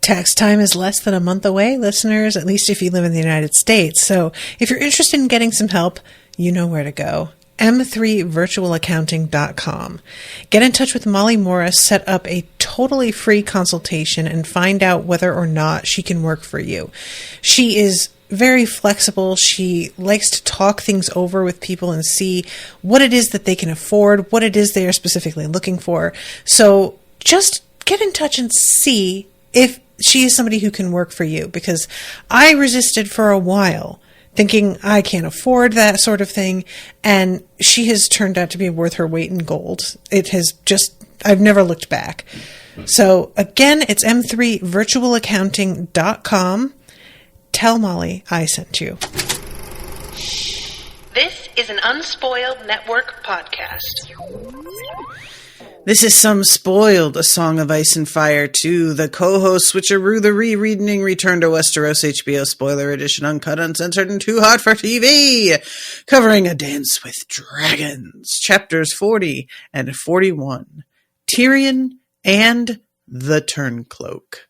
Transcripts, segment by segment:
Tax time is less than a month away, listeners, at least if you live in the United States. So if you're interested in getting some help, you know where to go. m3virtualaccounting.com. Get in touch with Molly Morris, set up a totally free consultation, and find out whether or not she can work for you. She is very flexible. She likes to talk things over with people and see what it is that they can afford, what it is they are specifically looking for. So just get in touch and see if she is somebody who can work for you, because I resisted for a while thinking I can't afford that sort of thing. And she has turned out to be worth her weight in gold. It has just, I've never looked back. So again, it's m3virtualaccounting.com. Tell Molly I sent you. This is an Unspoiled Network podcast. This is Some Spoiled, a Song of Ice and Fire 2. The co-host switcheroo, the rereading, return to Westeros HBO spoiler edition, uncut, uncensored, and too hot for TV, covering A Dance with Dragons, chapters 40 and 41. Tyrion and The Turncloak.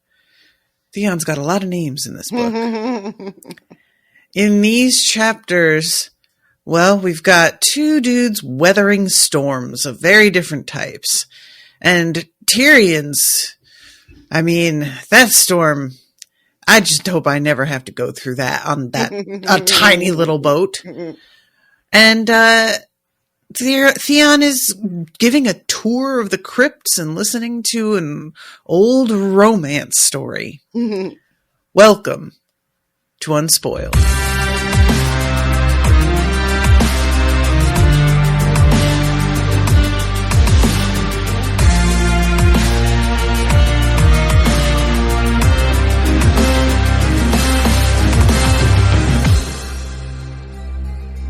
Theon's got a lot of names in this book. In these chapters, well, we've got two dudes weathering storms of very different types. And Tyrion's, that storm, I just hope I never have to go through that on a tiny little boat. And Theon is giving a tour of the crypts and listening to an old romance story. Welcome to Unspoiled.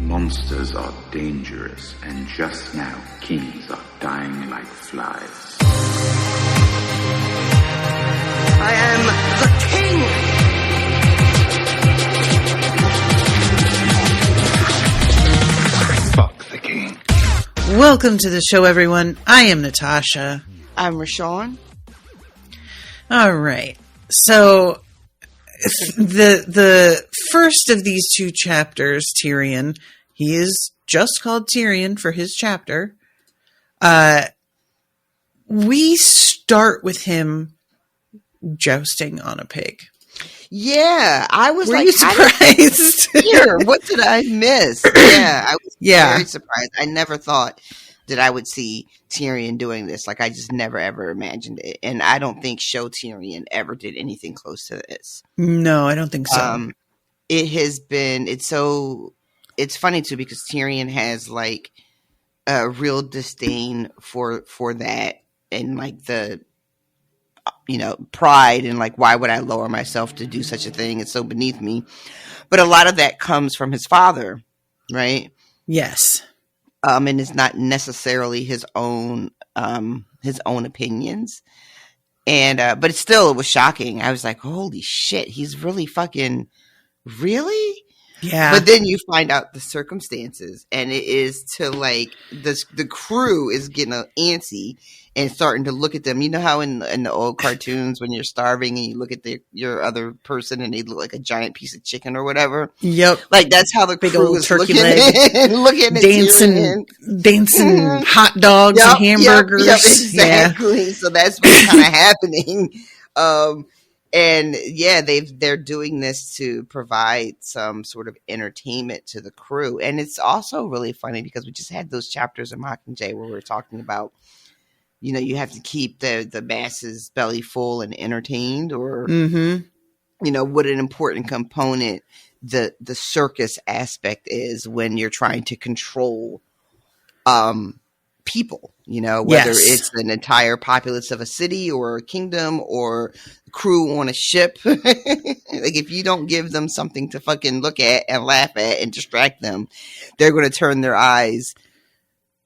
Monsters are dangerous, and just now kings are dying like flies. I am the king! Fuck the king. Welcome to the show, everyone. I am Natasha. I'm RoShawn. All right. So the first of these two chapters, Tyrion, he is just called Tyrion for his chapter. We start with him jousting on a pig. Yeah, I was Were you surprised? What did I miss? Yeah, I was very surprised. I never thought that I would see Tyrion doing this. Like, I just never, ever imagined it. And I don't think Show Tyrion ever did anything close to this. No, I don't think so. It has been, it's funny too, because Tyrion has like a real disdain for that, and like the, pride, and like, why would I lower myself to do such a thing? It's so beneath me. But a lot of that comes from his father, right? Yes. And it's not necessarily his own opinions. And, but it was shocking. I was like, holy shit, he's really fucking, really? Yeah. But then you find out the circumstances, and it is to like the crew is getting antsy and starting to look at them. You know how in the old cartoons when you're starving and you look at your other person and they look like a giant piece of chicken or whatever? Yep. Like that's how the big crew old is turkey looking leg, looking at dancing hot dogs and hamburgers. Yep, exactly. Yeah. So that's what's kind of happening. And yeah, they're doing this to provide some sort of entertainment to the crew. And it's also really funny because we just had those chapters in Mockingjay where we were talking about, you have to keep the masses belly full and entertained, or, what an important component the circus aspect is when you're trying to control people, whether it's an entire populace of a city or a kingdom or crew on a ship. Like, if you don't give them something to fucking look at and laugh at and distract them, they're going to turn their eyes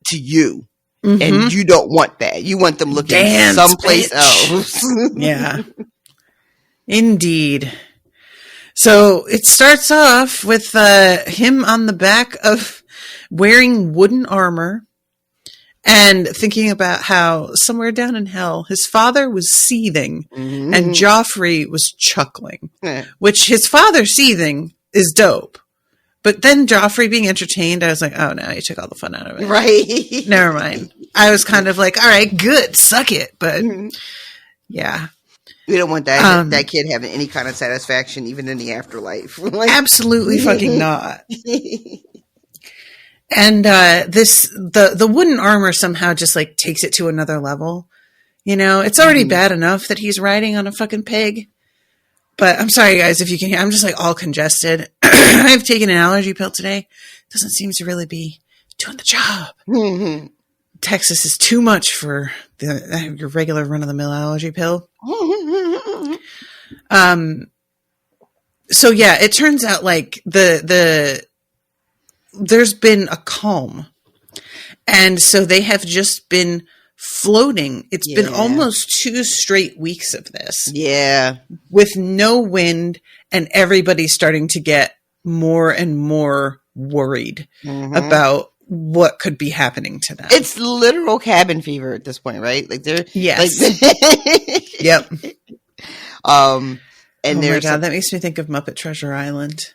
to you. And you don't want that. You want them looking someplace else. Yeah. Indeed. So it starts off with him on the back of wearing wooden armor. and thinking about how somewhere down in hell, his father was seething and Joffrey was chuckling, which his father seething is dope. But then Joffrey being entertained, I was like, oh no, you took all the fun out of it. Right. Never mind. I was kind of like, all right, good, suck it. But yeah. We don't want that kid having any kind of satisfaction, even in the afterlife. Like, absolutely fucking not. And the wooden armor somehow just like takes it to another level. You know, it's already bad enough that he's riding on a fucking pig. But I'm sorry, guys, if you can hear, I'm just like all congested. I've taken an allergy pill today. Doesn't seem to really be doing the job. Texas is too much for your regular run-of-the-mill allergy pill. So yeah, it turns out like there's been a calm, and so they have just been floating. It's been almost 2 straight weeks of this. Yeah. With no wind, and everybody starting to get more and more worried about what could be happening to them. It's literal cabin fever at this point, right? Like they're yep. And oh my God, that makes me think of Muppet Treasure Island.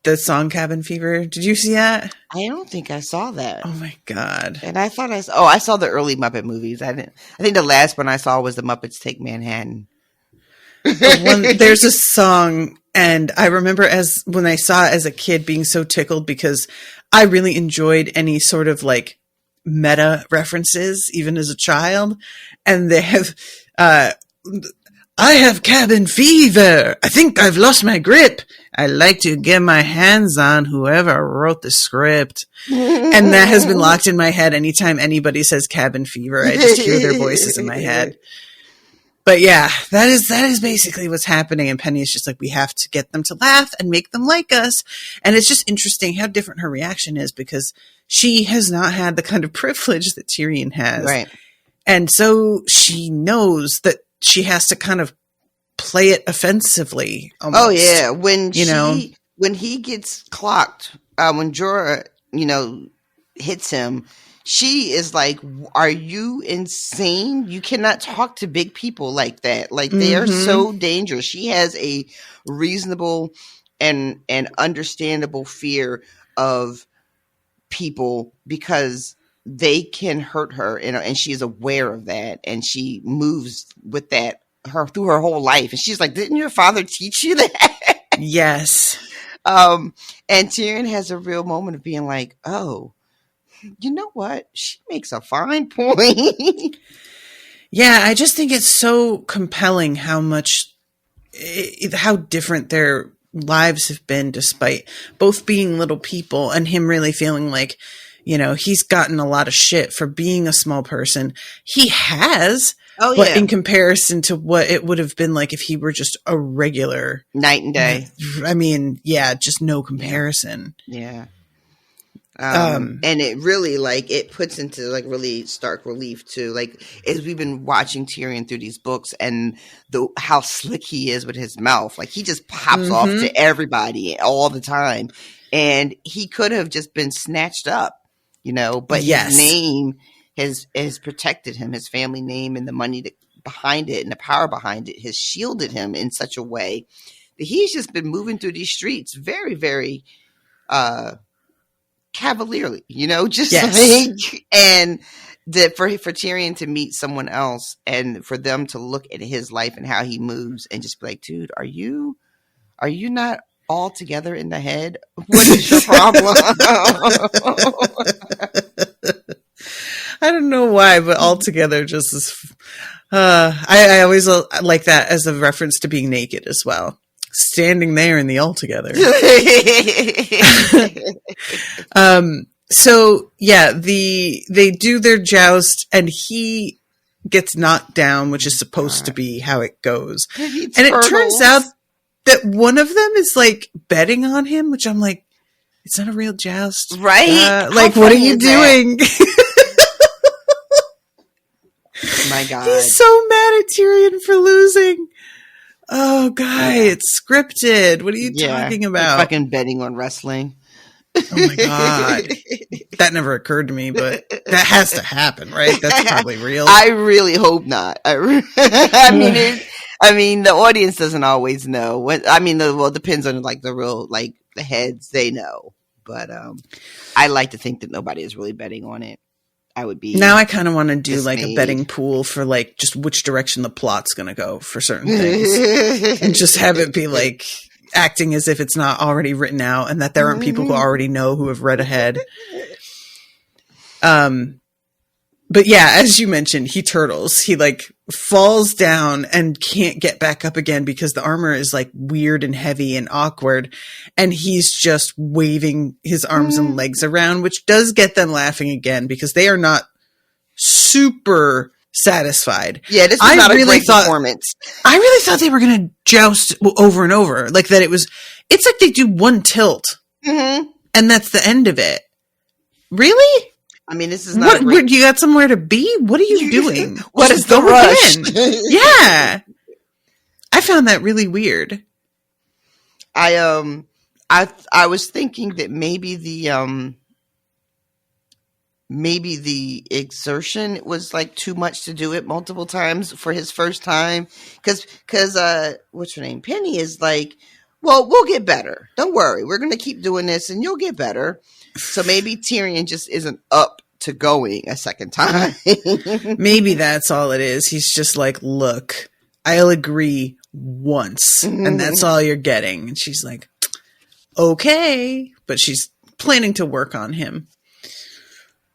The song Cabin Fever. Did you see that? I don't think I saw that. Oh my God. And I thought I saw the early Muppet movies. I think the last one I saw was the Muppets Take Manhattan. There's a song, and I remember when I saw it as a kid being so tickled because I really enjoyed any sort of like meta references, even as a child. And they have, I have cabin fever. I think I've lost my grip. I like to get my hands on whoever wrote the script. And that has been locked in my head. Anytime anybody says cabin fever, I just hear their voices in my head. But yeah, that is basically what's happening. And Penny is just like, we have to get them to laugh and make them like us. And it's just interesting how different her reaction is because she has not had the kind of privilege that Tyrion has. Right. And so she knows that she has to kind of play it offensively. Almost. Oh yeah. When he gets clocked, when Jorah, hits him, she is like, are you insane? You cannot talk to big people like that. Like they are so dangerous. She has a reasonable and understandable fear of people because they can hurt her, and she is aware of that, and she moves with that through her whole life. And she's like, didn't your father teach you that? Yes. And Tyrion has a real moment of being like, oh, you know what? She makes a fine point. Yeah, I just think it's so compelling how different their lives have been, despite both being little people and him really feeling like, he's gotten a lot of shit for being a small person. He has. Oh, but in comparison to what it would have been like if he were just a regular night and day. I mean, yeah, just no comparison. Yeah. And it really it puts into really stark relief too. Like as we've been watching Tyrion through these books and how slick he is with his mouth, like he just pops off to everybody all the time, and he could have just been snatched up, but his name has protected him. His family name and the money behind it and the power behind it has shielded him in such a way that he's just been moving through these streets very, very cavalierly, and that for Tyrion to meet someone else and for them to look at his life and how he moves and just be like, dude, are you not all together in the head? What is your problem? I don't know why, but altogether just is. I always like that as a reference to being naked as well. Standing there in the altogether. So yeah, they do their joust and he gets knocked down, which is supposed to be how it goes. And it turns out that one of them is like betting on him, which I'm like, it's not a real joust. Right. What are you doing? My God. He's so mad at Tyrion for losing. Oh, guy, it's scripted. What are you talking about? Like fucking betting on wrestling. Oh my God. That never occurred to me, but that has to happen, right? That's probably real. I really hope not. I mean, the audience doesn't always know. It depends on like the real, like the heads, they know. But I like to think that nobody is really betting on it. I would be. Now I kind of want to do dismayed. like a betting pool for like just which direction the plot's going to go for certain things, and just have it be like acting as if it's not already written out and that there aren't people who already know who have read ahead. But yeah, as you mentioned, he turtles. He like falls down and can't get back up again because the armor is like weird and heavy and awkward. And he's just waving his arms and legs around, which does get them laughing again because they are not super satisfied. Yeah, this is not a great performance. I really thought they were going to joust over and over. Like that it's like they do one tilt and that's the end of it. Really? I mean, this is not. You got somewhere to be? What are you doing? What is the rush? Yeah. I found that really weird. I was thinking that maybe the exertion was like too much to do it multiple times for his first time. Cause what's her name? Penny is like, well, we'll get better. Don't worry. We're going to keep doing this and you'll get better. So maybe Tyrion just isn't up to going a second time. Maybe that's all it is. He's just like, look, I'll agree once and that's all you're getting. And she's like, okay. But she's planning to work on him.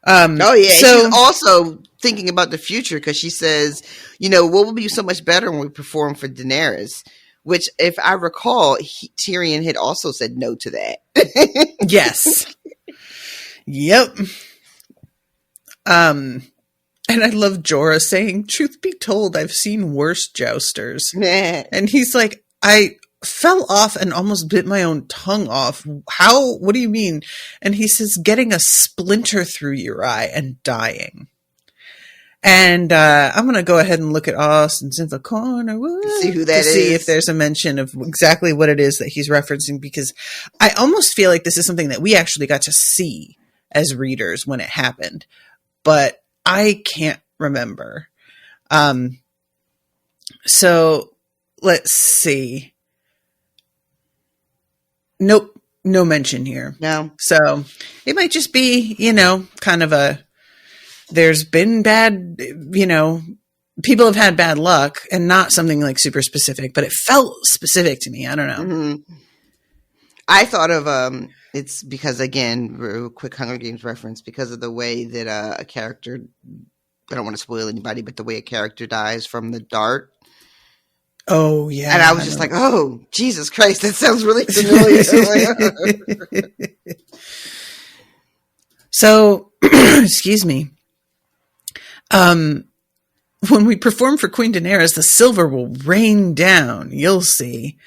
So she's also thinking about the future because she says, what will be so much better when we perform for Daenerys? Which, if I recall, Tyrion had also said no to that. Yes. Yep. And I love Jorah saying, truth be told, I've seen worse jousters. And he's like, I fell off and almost bit my own tongue off. How? What do you mean? And he says, getting a splinter through your eye and dying. And I'm going to go ahead and look at Austin's in the corner. See who that is. See if there's a mention of exactly what it is that he's referencing, because I almost feel like this is something that we actually got to see as readers when it happened, but I can't remember. So let's see. Nope. No mention here. No. So it might just be, kind of there's been bad, people have had bad luck and not something like super specific, but it felt specific to me. I don't know. Mm-hmm. I thought of, it's because, again, real quick Hunger Games reference, because of the way that a character, I don't want to spoil anybody, but the way a character dies from the dart. Oh, yeah. And I was just like, oh, Jesus Christ, that sounds really familiar. So, excuse me. When we perform for Queen Daenerys, the silver will rain down. You'll see.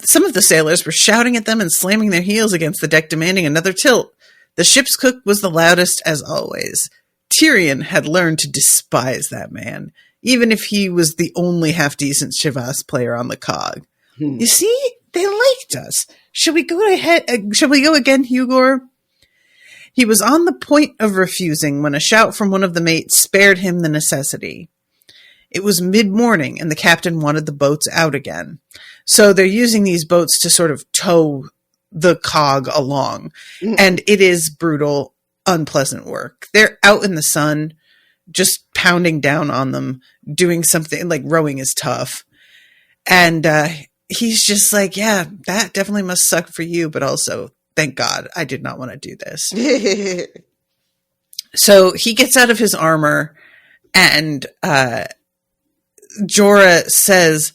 Some of the sailors were shouting at them and slamming their heels against the deck, demanding another tilt. The ship's cook was the loudest, as always. Tyrion had learned to despise that man, even if he was the only half-decent Chivas player on the cog. You see? They liked us. Shall we go ahead? Shall we go again, Hugor? He was on the point of refusing when a shout from one of the mates spared him the necessity. It was mid-morning, and the captain wanted the boats out again. So they're using these boats to sort of tow the cog along. And it is brutal, unpleasant work. They're out in the sun, just pounding down on them, doing something like rowing is tough. And he's just like, yeah, that definitely must suck for you, but also, thank God, I did not want to do this. So he gets out of his armor, and Jorah says,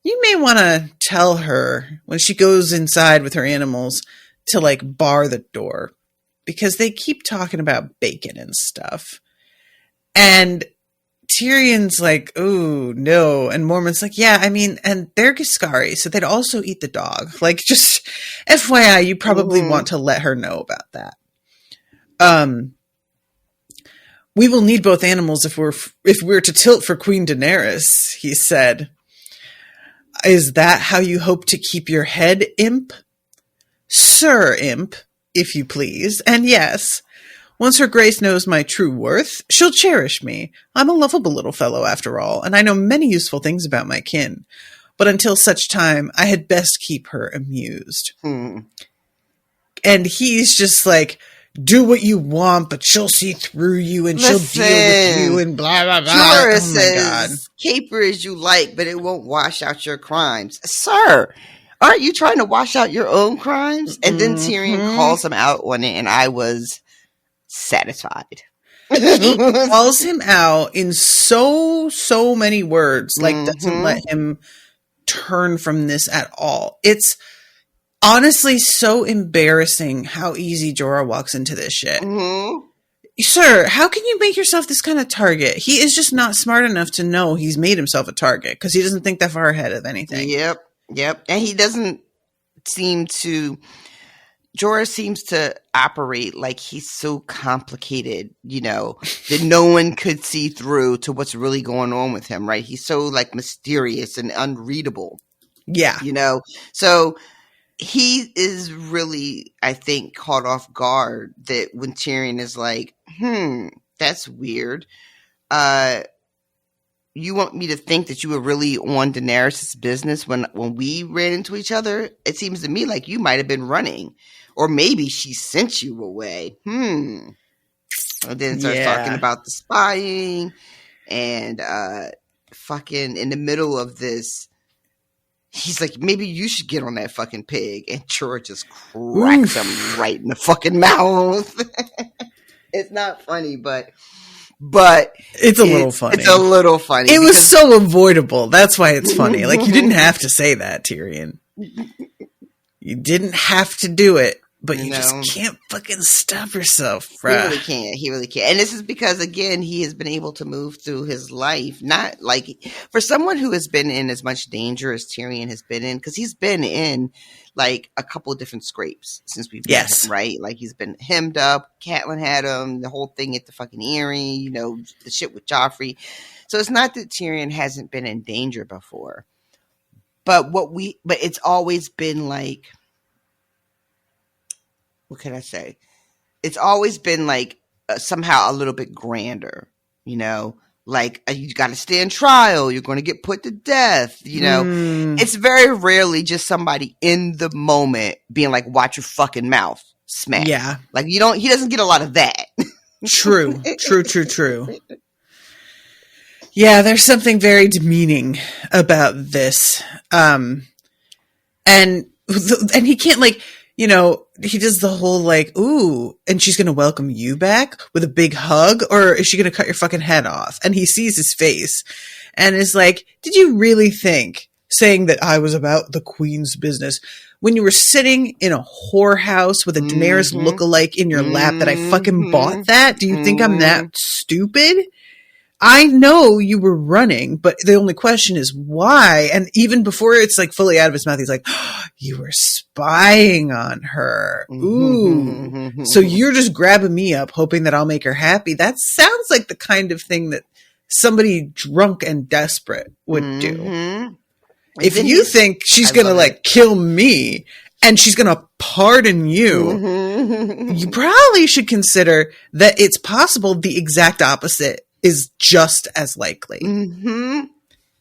you may want to tell her when she goes inside with her animals to like bar the door, because they keep talking about bacon and stuff. And Tyrion's like, oh no. And Mormont's like, yeah, I mean, and they're Giscari, so they'd also eat the dog. Like, just FYI, you probably want to let her know about that. We will need both animals if we're to tilt for Queen Daenerys, he said. Is that how you hope to keep your head, imp? Sir, imp, if you please. And yes, once her grace knows my true worth, she'll cherish me. I'm a lovable little fellow after all, and I know many useful things about my kin. But until such time, I had best keep her amused. And he's just like, do what you want, but she'll see through you and she'll deal with you and blah, blah, blah. Jorah Oh my God. says, caper as you like, but it won't wash out your crimes. Sir, aren't you trying to wash out your own crimes? And then Tyrion calls him out on it, and I was satisfied. He calls him out in so many words, like doesn't let him turn from this at all. It's honestly so embarrassing how easy Jorah walks into this shit. Sir, how can you make yourself this kind of target? He is just not smart enough to know he's made himself a target because he doesn't think that far ahead of anything. Yep. And he doesn't seem to... Jorah seems to operate like he's so complicated, that no one could see through to what's really going on with him, right? He's so like mysterious and unreadable. Yeah. So he is really, I think, caught off guard that when Tyrion is like, that's weird. You want me to think that you were really on Daenerys' business when we ran into each other? It seems to me like you might have been running. Or maybe she sent you away. And then starts talking about the spying and fucking in the middle of this, he's like, maybe you should get on that fucking pig. And Jorah just cracks him right in the fucking mouth. It's not funny, but it's a little funny. It's a little funny. It was so avoidable. That's why it's funny. Like, you didn't have to say that, Tyrion. You didn't have to do it, but you just can't fucking stop yourself, bruh. He really can't. And this is because, again, he has been able to move through his life. Not like, for someone who has been in as much danger as Tyrion has been in, because he's been in like a couple of different scrapes since we've met him, right? Like, he's been hemmed up. Catelyn had him. The whole thing at the fucking Eyrie, the shit with Joffrey. So it's not that Tyrion hasn't been in danger before. But it's always been like, what can I say? It's always been like somehow a little bit grander, like you got to stand trial. You're going to get put to death. It's very rarely just somebody in the moment being like, watch your fucking mouth, smack. Yeah. Like he doesn't get a lot of that. True. Yeah, there's something very demeaning about this. And he can't, like, he does the whole like, ooh, and she's going to welcome you back with a big hug, or is she going to cut your fucking head off? And he sees his face and is like, did you really think saying that I was about the queen's business when you were sitting in a whorehouse with a Daenerys lookalike in your lap that I fucking bought that? Do you think I'm that stupid? I know you were running, but the only question is why. And even before it's like fully out of his mouth, he's like, oh, you were spying on her. Ooh. So you're just grabbing me up, hoping that I'll make her happy. That sounds like the kind of thing that somebody drunk and desperate would do. If you think she's going to like kill me and she's going to pardon you, you probably should consider that it's possible the exact opposite is just as likely.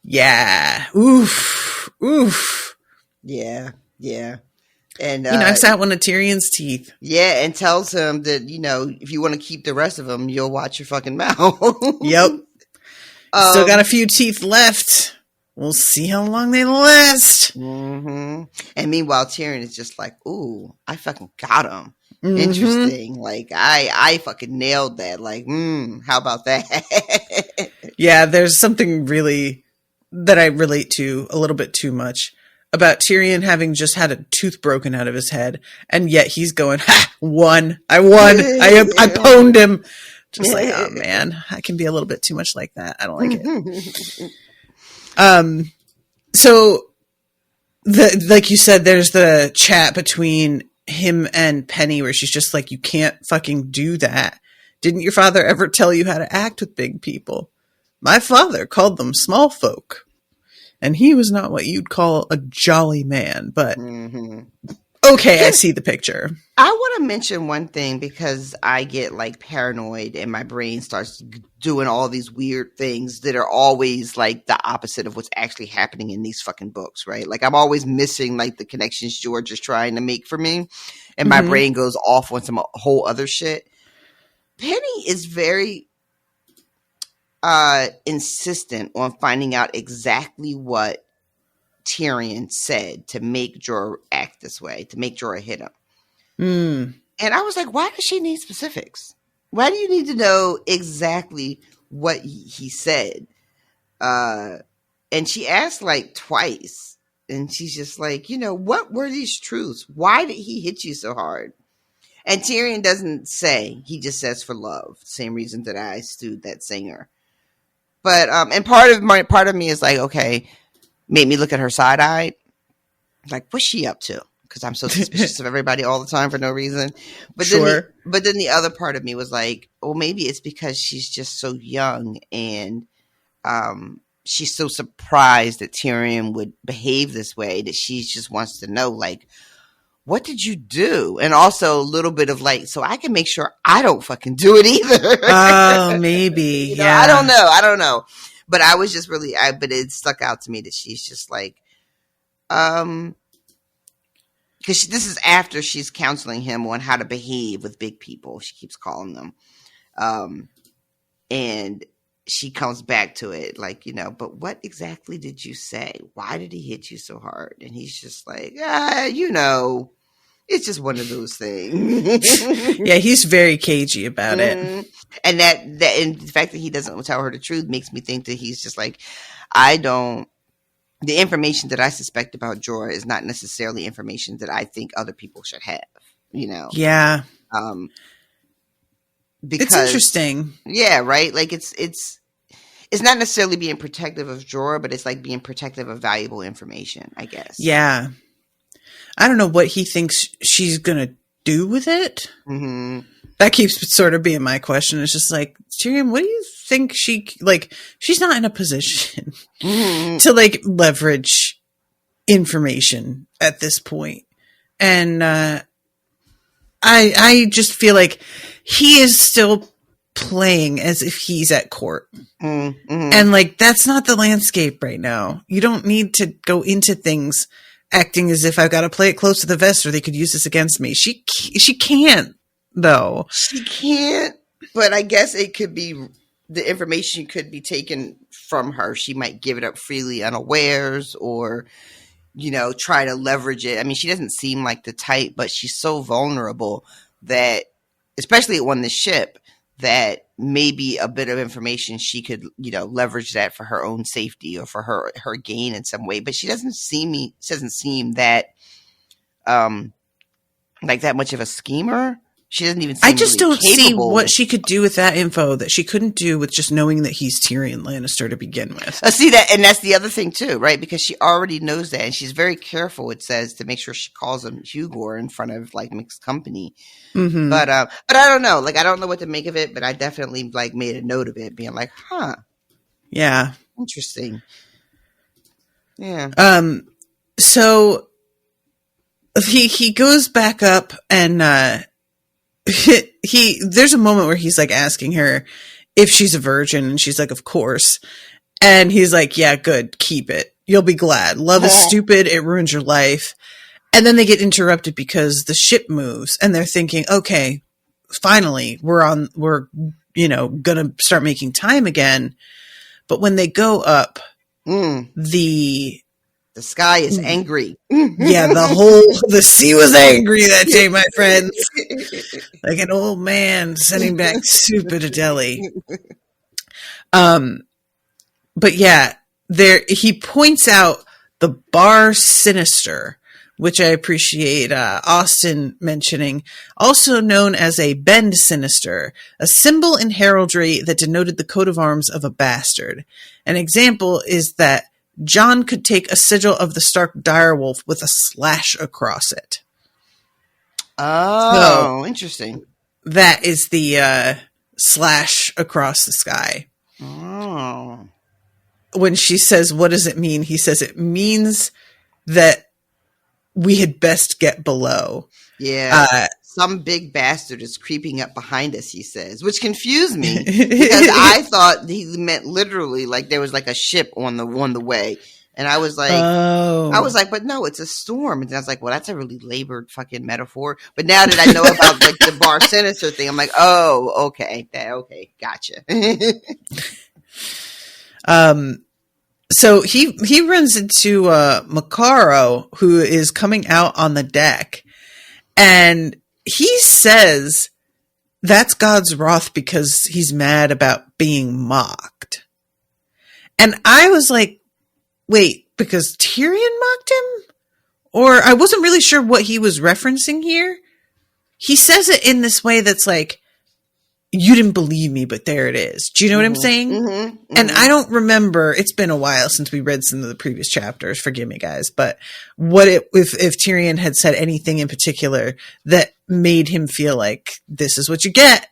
Yeah. Oof. Yeah. And he knocks out one of Tyrion's teeth. Yeah, and tells him that, if you want to keep the rest of them, you'll watch your fucking mouth. Yep. Still got a few teeth left. We'll see how long they last. And meanwhile, Tyrion is just like, ooh, I fucking got him. Interesting. Like, I fucking nailed that. Like, how about that? Yeah, there's something really that I relate to a little bit too much about Tyrion having just had a tooth broken out of his head, and yet he's going, ha, won. I won. I pwned him. Just like, oh man, I can be a little bit too much like that. I don't like it. So like you said, there's the chat between him and Penny where she's just like, you can't fucking do that. Didn't your father ever tell you how to act with big people? My father called them small folk, and he was not what you'd call a jolly man, but Okay, I see the picture. I want to mention one thing because I get like paranoid and my brain starts doing all these weird things that are always like the opposite of what's actually happening in these fucking books, right? Like I'm always missing like the connections George is trying to make for me, and my brain goes off on some whole other shit. Penny is very insistent on finding out exactly what Tyrion said to make Jorah act this way, to make Jorah hit him. And I was like, why does she need specifics? Why do you need to know exactly what he said? And she asked like twice, and she's just like, what were these truths? Why did he hit you so hard? And Tyrion doesn't say. He just says for love. Same reason that I stewed that singer. But and part of me is like, okay, made me look at her side-eyed. Like, what's she up to? Because I'm so suspicious of everybody all the time for no reason. But then the other part of me was like, well, maybe it's because she's just so young and she's so surprised that Tyrion would behave this way that she just wants to know, like, what did you do? And also a little bit of like, so I can make sure I don't fucking do it either. Oh, maybe. Yeah. I don't know. But I was just really, but it stuck out to me that she's just like, because this is after she's counseling him on how to behave with big people. She keeps calling them. And she comes back to it like, but what exactly did you say? Why did he hit you so hard? And he's just like, it's just one of those things. Yeah, he's very cagey about it. And that and the fact that he doesn't tell her the truth makes me think that he's just like, the information that I suspect about Jorah is not necessarily information that I think other people should have, Yeah. Because, it's interesting. Yeah, right? Like it's not necessarily being protective of Jorah, but it's like being protective of valuable information, I guess. Yeah. I don't know what he thinks she's going to do with it. Mm-hmm. That keeps sort of being my question. It's just like, Tyrion, what do you think she's not in a position to like leverage information at this point. And I just feel like he is still playing as if he's at court. And like, that's not the landscape right now. You don't need to go into things acting as if I've got to play it close to the vest or they could use this against me. She can't. Though she can't, but I guess it could be the information could be taken from her. She might give it up freely unawares or, try to leverage it. I mean, she doesn't seem like the type, but she's so vulnerable that, especially on the ship, that maybe a bit of information she could, leverage that for her own safety or for her gain in some way. But she doesn't seem that, like that much of a schemer. She doesn't even seem I just really don't see capable. what she could do with that info that she couldn't do with just knowing that he's Tyrion Lannister to begin with. See that, and that's the other thing too, right? Because she already knows that, and she's very careful. It says to make sure she calls him Hugor in front of like mixed company. Mm-hmm. But I don't know. Like I don't know what to make of it, but I definitely like made a note of it, being like, huh, yeah, interesting. Yeah. So he goes back up and there's a moment where he's like asking her if she's a virgin, and she's like, of course. And he's like, yeah, good, keep it. You'll be glad. Love is stupid. It ruins your life. And then they get interrupted because the ship moves and they're thinking, okay, finally we're gonna start making time again. But when they go up, the sky is angry. Yeah, the sea was angry that day, my friends. Like an old man sending back soup at a deli. But yeah, he points out the bar sinister, which I appreciate Austin mentioning, also known as a bend sinister, a symbol in heraldry that denoted the coat of arms of a bastard. An example is that Jon could take a sigil of the Stark direwolf with a slash across it. Oh, so, interesting. That is the slash across the sky. Oh. When she says, what does it mean? He says it means that we had best get below. Yeah. Some big bastard is creeping up behind us, he says, which confused me because I thought he meant literally like there was like a ship on the way. And I was like, but no, it's a storm. And I was like, well, that's a really labored fucking metaphor. But now that I know about like the Bar Sinister thing, I'm like, oh, okay. Okay. Gotcha. So he runs into Makaro, who is coming out on the deck, and he says that's God's wrath because he's mad about being mocked. And I was like, wait, because Tyrion mocked him? Or I wasn't really sure what he was referencing here. He says it in this way that's like, you didn't believe me, but there it is. Do you know what I'm saying? Mm-hmm. And I don't remember. It's been a while since we read some of the previous chapters. Forgive me, guys. But if Tyrion had said anything in particular that made him feel like this is what you get?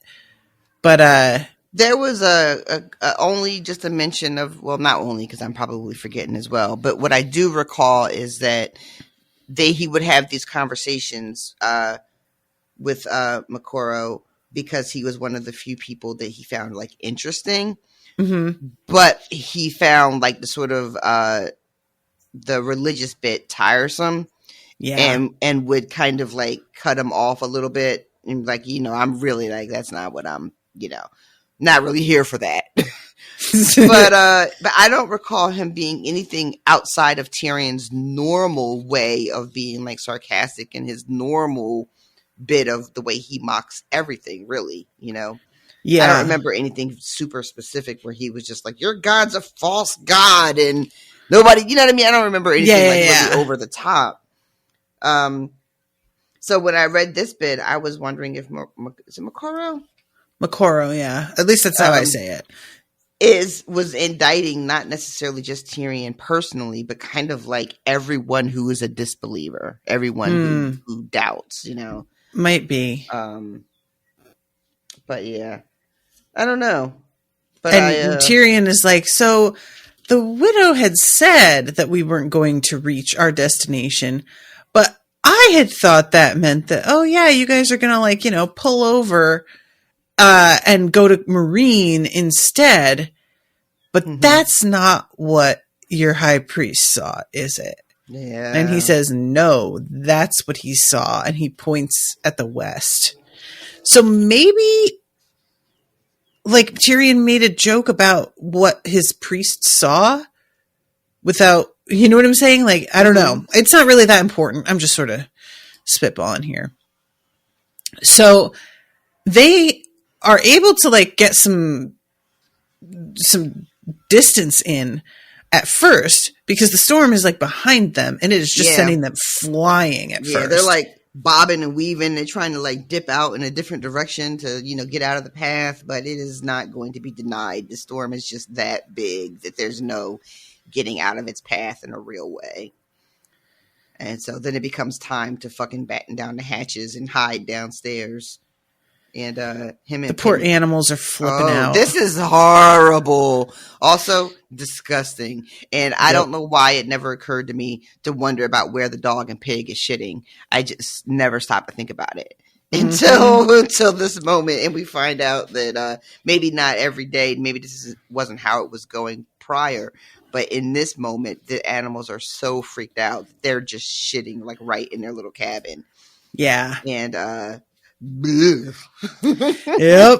But there was a only just a mention of, well, not only because I'm probably forgetting as well, but what I do recall is that he would have these conversations with Makoro, because he was one of the few people that he found like interesting, but he found like the sort of the religious bit tiresome, and would kind of like cut him off a little bit, and like, I'm really like, that's not what I'm, not really here for that. but I don't recall him being anything outside of Tyrion's normal way of being like sarcastic and his normal bit of the way he mocks everything, really, Yeah. I don't remember anything super specific where he was just like, your God's a false God and nobody, you know what I mean? I don't remember anything really over the top. So when I read this bit, I was wondering if is it Makoro? Makoro, yeah. At least that's how I say it. Was indicting not necessarily just Tyrion personally, but kind of like everyone who is a disbeliever, everyone who doubts, Might be. But yeah, I don't know. But Tyrion is like, so the widow had said that we weren't going to reach our destination, but I had thought that meant that, oh yeah, you guys are going to like, pull over and go to Marine instead. But that's not what your high priest saw, is it? Yeah. And he says, no, that's what he saw. And he points at the west. So maybe like Tyrion made a joke about what his priest saw without, you know what I'm saying? Like, I don't know. It's not really that important. I'm just sort of spitballing here. So they are able to like get some distance in at first because the storm is like behind them and it is just sending them flying at first. They're like bobbing and weaving. They're trying to like dip out in a different direction to, get out of the path, but it is not going to be denied. The storm is just that big that there's no getting out of its path in a real way. And so then it becomes time to fucking batten down the hatches and hide downstairs. And him and the poor animals are flipping out. This is horrible. Also disgusting. And I don't know why it never occurred to me to wonder about where the dog and pig is shitting. I just never stopped to think about it until this moment. And we find out that maybe not every day, maybe this wasn't how it was going prior. But in this moment, the animals are so freaked out. They're just shitting like right in their little cabin. Yeah. And yep.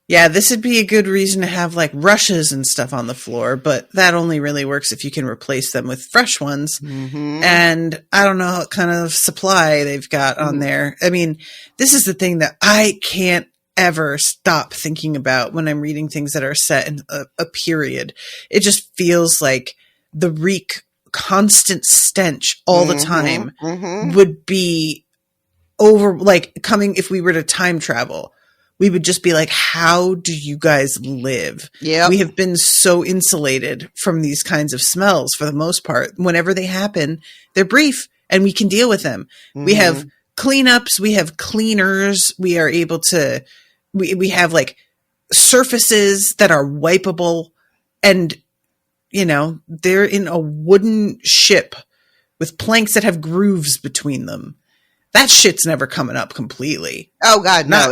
Yeah, this would be a good reason to have like rushes and stuff on the floor, but that only really works if you can replace them with fresh ones. And I don't know what kind of supply they've got on there. I mean, this is the thing that I can't ever stop thinking about when I'm reading things that are set in a period. It just feels like the constant stench all the time would be over, like coming, if we were to time travel, we would just be like, how do you guys live? Yeah. We have been so insulated from these kinds of smells for the most part. Whenever they happen, they're brief and we can deal with them. We have cleanups, we have cleaners, we are able to, we have like surfaces that are wipeable, and they're in a wooden ship with planks that have grooves between them. That shit's never coming up completely. Oh God, no!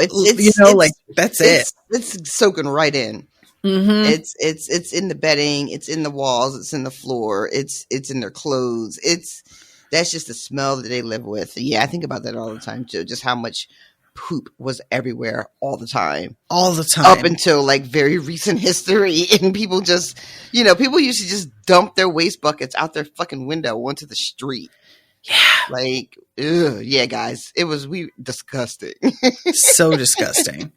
That's it. It's soaking right in. Mm-hmm. It's in the bedding, it's in the walls, it's in the floor, it's in their clothes. That's just the smell that they live with. Yeah, I think about that all the time too. Just how much poop was everywhere all the time. Up until like very recent history, and people just, people used to just dump their waste buckets out their fucking window onto the street. Yeah. Like, ugh, yeah, guys, it was disgusting. So disgusting.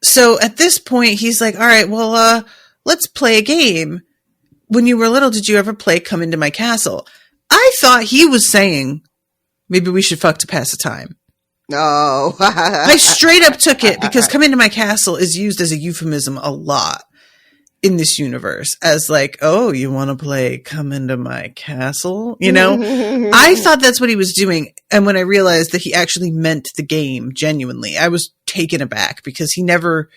So at this point, he's like, all right, well, let's play a game. When you were little, did you ever play Come Into My Castle? I thought he was saying, maybe we should fuck to pass the time. No. I straight up took it because Come Into My Castle is used as a euphemism a lot in this universe as like, oh, you want to play Come Into My Castle? I thought that's what he was doing. And when I realized that he actually meant the game genuinely, I was taken aback because he never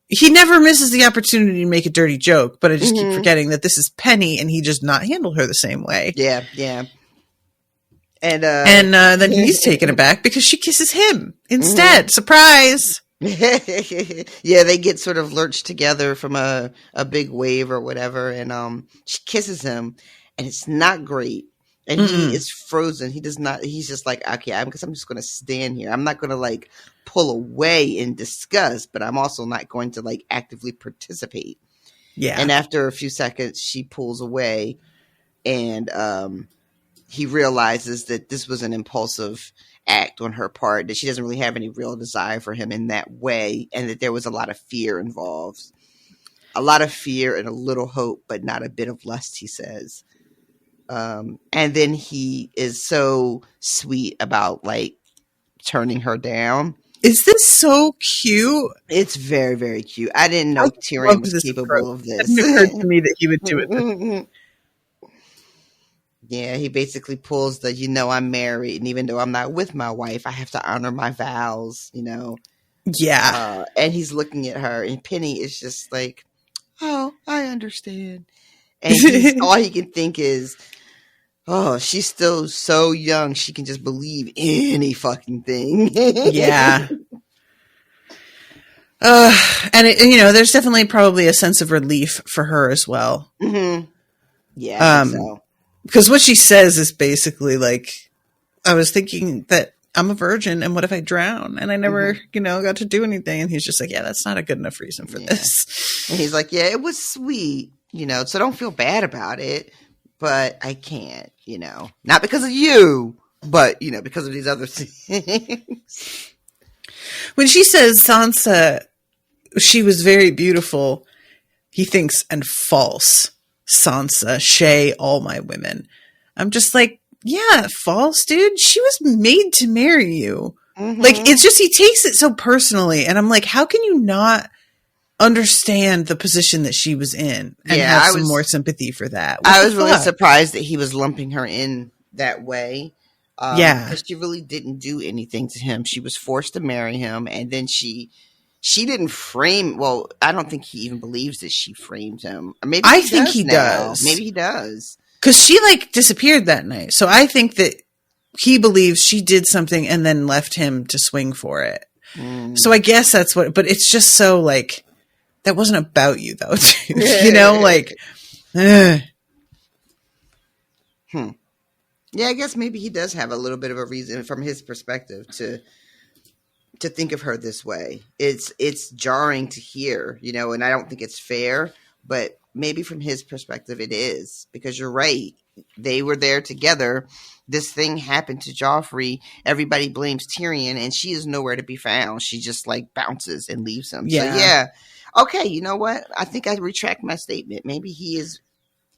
misses the opportunity to make a dirty joke, but I just keep forgetting that this is Penny and he does not handle her the same way. Yeah, yeah. And then he's taken aback because she kisses him instead. Surprise! Yeah, they get sort of lurched together from a big wave or whatever, and she kisses him, and it's not great. And he is frozen. He does not. He's just like, okay, because I'm just going to stand here. I'm not going to like pull away in disgust, but I'm also not going to like actively participate. Yeah. And after a few seconds, she pulls away, and he realizes that this was an impulsive act on her part, that she doesn't really have any real desire for him in that way, and that there was a lot of fear involved. A lot of fear and a little hope, but not a bit of lust, he says. And then he is so sweet about like turning her down. Is this so cute? It's very, very cute. I didn't know Tyrion was capable of this. It occurred to me that he would do it. Yeah, he basically pulls the, I'm married, and even though I'm not with my wife, I have to honor my vows, Yeah. And he's looking at her, and Penny is just like, oh, I understand. And all he can think is, oh, she's still so young, she can just believe any fucking thing. Yeah. And there's definitely probably a sense of relief for her as well. Mm-hmm. Yeah, I think so. Because what she says is basically like, I was thinking that I'm a virgin, and what if I drown? And I never, got to do anything. And he's just like, yeah, that's not a good enough reason for this. And he's like, yeah, it was sweet, so don't feel bad about it, but I can't, not because of you, but, because of these other things. When she says Sansa, she was very beautiful, he thinks, and false. Sansa, Shay, all my women. I'm just like, yeah, false, dude. She was made to marry you. Mm-hmm. Like, it's just, he takes it so personally. And I'm like, how can you not understand the position that she was in and have some more sympathy for that? I was really surprised that he was lumping her in that way. Because she really didn't do anything to him. She was forced to marry him, and then she didn't frame. Well, I don't think he even believes that she framed him. Maybe I think he does. Maybe he does. Because she like disappeared that night. So I think that he believes she did something and then left him to swing for it. So I guess that's what. But it's just so like, that wasn't about you though, dude. Like. Yeah, I guess maybe he does have a little bit of a reason from his perspective to think of her this way. It's jarring to hear, and I don't think it's fair, but maybe from his perspective it is, because you're right. They were there together. This thing happened to Joffrey. Everybody blames Tyrion, and she is nowhere to be found. She just like bounces and leaves him. Yeah. So yeah. Okay, you know what? I think I retract my statement. Maybe he is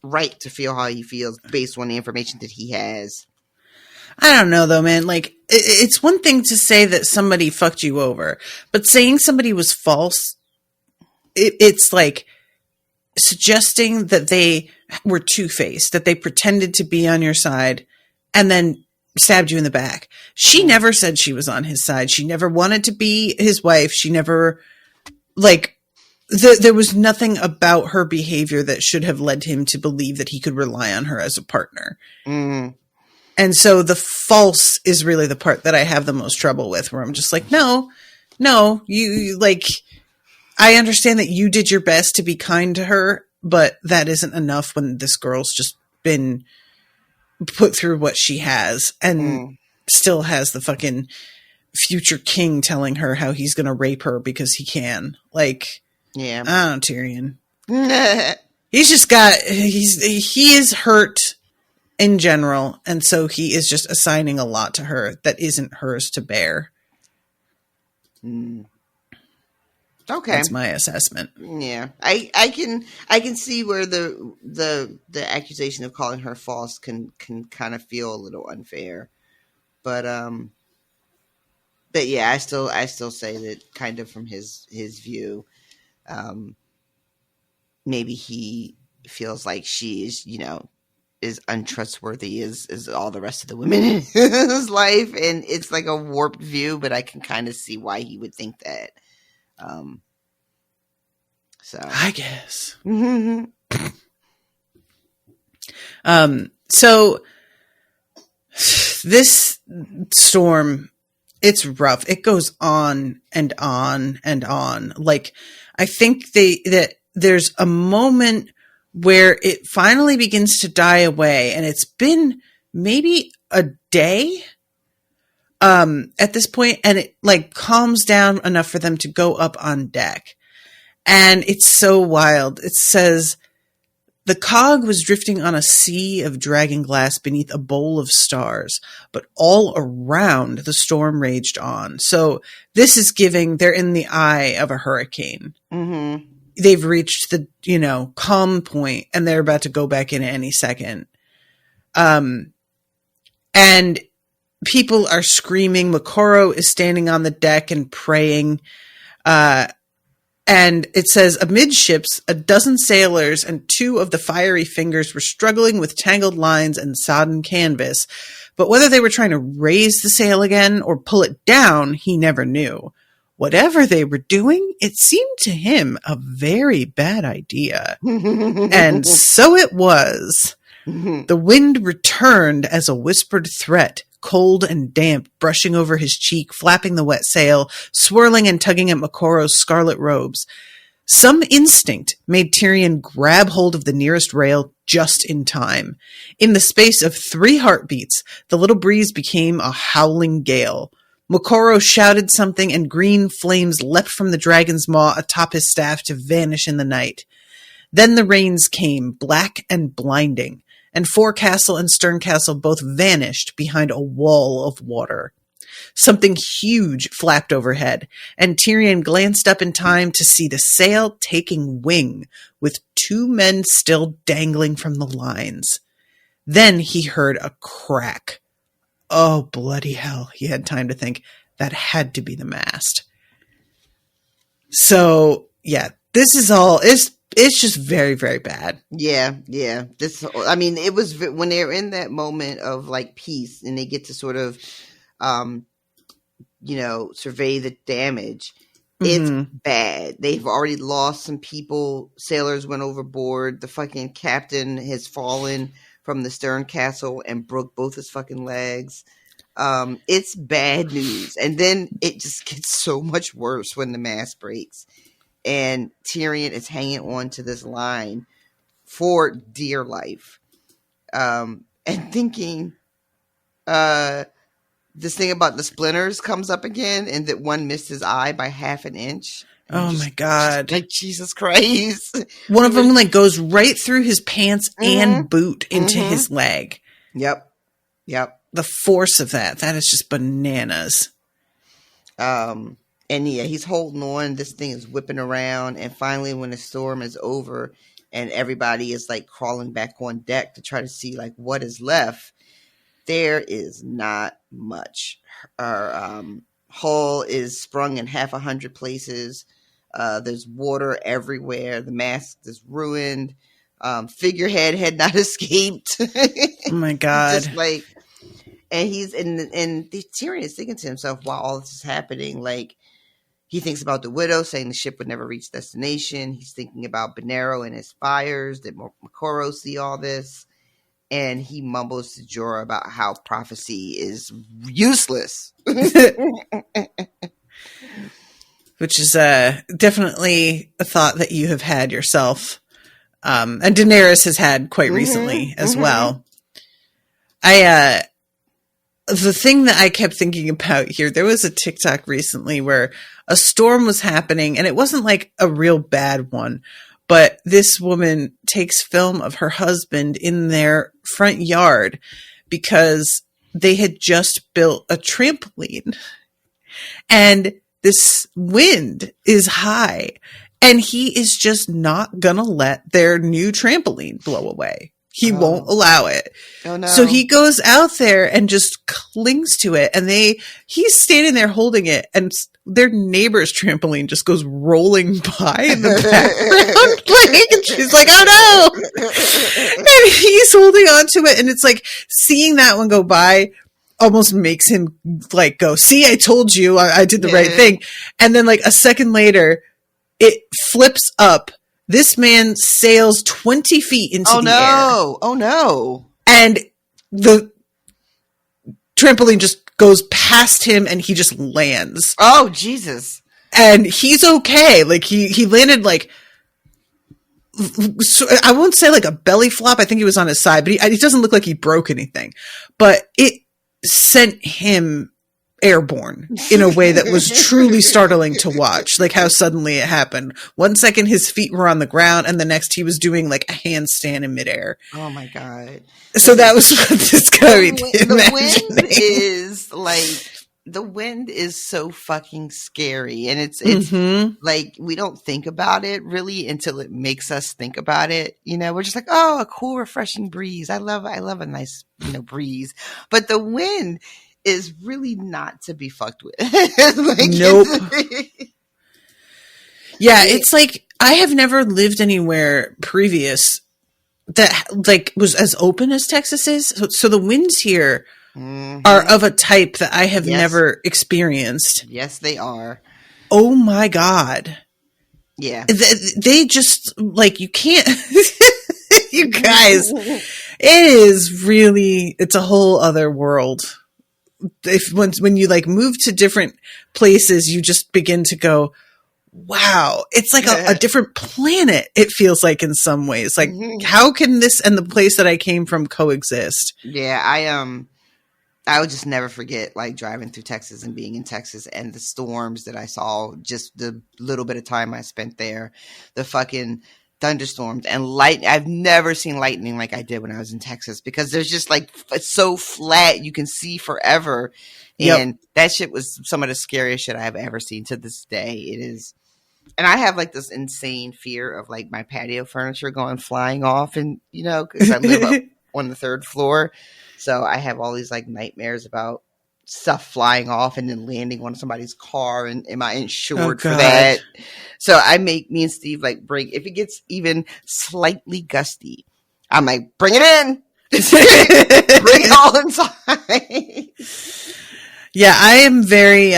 right to feel how he feels based on the information that he has. I don't know though, man. Like, it's one thing to say that somebody fucked you over, but saying somebody was false, it's like suggesting that they were two-faced, that they pretended to be on your side and then stabbed you in the back. She never said she was on his side. She never wanted to be his wife. She never, like, there was nothing about her behavior that should have led him to believe that he could rely on her as a partner. Mm. And so the false is really the part that I have the most trouble with, where I'm just like, no, you like, I understand that you did your best to be kind to her, but that isn't enough when this girl's just been put through what she has and still has the fucking future king telling her how he's going to rape her because he can. Like, yeah, I don't know, Tyrion. He's just got, he is hurt in general. And so he is just assigning a lot to her that isn't hers to bear. Mm. Okay. That's my assessment. Yeah. I can see where the accusation of calling her false can kind of feel a little unfair. But yeah, I still say that kind of from his view, maybe he feels like she is, is untrustworthy as all the rest of the women in his life, and it's like a warped view, but I can kind of see why he would think that. So I guess. So this storm, it's rough. It goes on and on and on. Like, I think that there's a moment where it finally begins to die away, and it's been maybe a day at this point, and it like calms down enough for them to go up on deck. And it's so wild. It says, the cog was drifting on a sea of dragon glass beneath a bowl of stars, but all around the storm raged on. So this is giving, they're in the eye of a hurricane. Mm-hmm. They've reached the, calm point, and they're about to go back in any second. And people are screaming. Makoro is standing on the deck and praying. And it says, amidships, a dozen sailors and 2 of the fiery fingers were struggling with tangled lines and sodden canvas. But whether they were trying to raise the sail again or pull it down, he never knew. Whatever they were doing, it seemed to him a very bad idea. And so it was. The wind returned as a whispered threat, cold and damp, brushing over his cheek, flapping the wet sail, swirling and tugging at Makoro's scarlet robes. Some instinct made Tyrion grab hold of the nearest rail just in time. In the space of 3 heartbeats, the little breeze became a howling gale. Makoro shouted something, and green flames leapt from the dragon's maw atop his staff to vanish in the night. Then the rains came, black and blinding, and forecastle and sterncastle both vanished behind a wall of water. Something huge flapped overhead, and Tyrion glanced up in time to see the sail taking wing, with 2 men still dangling from the lines. Then he heard a crack. Oh, bloody hell. He had time to think. That had to be the mast. So, yeah, this is all, it's just very, very bad. Yeah. It was when they're in that moment of like peace and they get to sort of, survey the damage. It's bad. They've already lost some people. Sailors went overboard. The fucking captain has fallen from the stern castle and broke both his fucking legs. It's bad news. And then it just gets so much worse when the mast breaks. And Tyrion is hanging on to this line for dear life. And thinking, this thing about the splinters comes up again, and that one missed his eye by half an inch. Oh my God. Like, Jesus Christ. One of them like goes right through his pants and boot into his leg. Yep. The force of that is just bananas. And yeah, he's holding on. This thing is whipping around. And finally, when the storm is over and everybody is like crawling back on deck to try to see like what is left, there is not much. Our hull is sprung in 100 places. There's water everywhere. The mast is ruined. Figurehead had not escaped. Oh my God. Just like, and he's and Tyrion is thinking to himself while all this is happening, like, He thinks about the widow, saying the ship would never reach destination. He's thinking about Bonero and his fires. Did Makoro see all this? And he mumbles to Jorah about how prophecy is useless. Which is definitely a thought that you have had yourself. And Daenerys has had quite recently as well. The thing that I kept thinking about here, there was a TikTok recently where a storm was happening, and it wasn't like a real bad one, but this woman takes film of her husband in their front yard because they had just built a trampoline, and this wind is high, and he is just not gonna let their new trampoline blow away. He won't allow it. Oh no. So he goes out there and just clings to it, and he's standing there holding it, and their neighbor's trampoline just goes rolling by in the background. And she's like, oh no. And he's holding on to it, and it's like seeing that one go by almost makes him like go, see, I told you I did the right thing. And then like a second later, it flips up. This man sails 20 feet into the air. Oh no. And the trampoline just goes past him, and he just lands. Oh, Jesus. And he's okay. Like he landed like, I won't say like a belly flop. I think he was on his side, but he doesn't look like he broke anything. But it sent him airborne in a way that was truly startling to watch, like how suddenly it happened. 1 second his feet were on the ground, and the next he was doing like a handstand in midair. Oh my God. So that was what this guy did. The wind is so fucking scary, and it's like we don't think about it really until it makes us think about it. You know, we're just like, oh, a cool, refreshing breeze. I love a nice, breeze. But the wind is really not to be fucked with. Nope. Yeah, it's like I have never lived anywhere previous that like was as open as Texas is. So the winds here are of a type that I have never experienced. Yes, they are. Oh my God. Yeah. They just like, you can't, you guys, it's a whole other world. When you like move to different places, you just begin to go, wow, it's like a different planet. It feels like in some ways, like how can this and the place that I came from coexist? Yeah. I would just never forget like driving through Texas and being in Texas and the storms that I saw, just the little bit of time I spent there, the fucking thunderstorms and light. I've never seen lightning like I did when I was in Texas, because there's just like, it's so flat. You can see forever. And that shit was some of the scariest shit I've ever seen to this day. It is. And I have like this insane fear of like my patio furniture going flying off, and cause I live up on the third floor. So I have all these like nightmares about stuff flying off and then landing on somebody's car, and am I insured for that? So me and Steve like if it gets even slightly gusty, I'm like, bring it in. Bring it all inside. Yeah, I am very,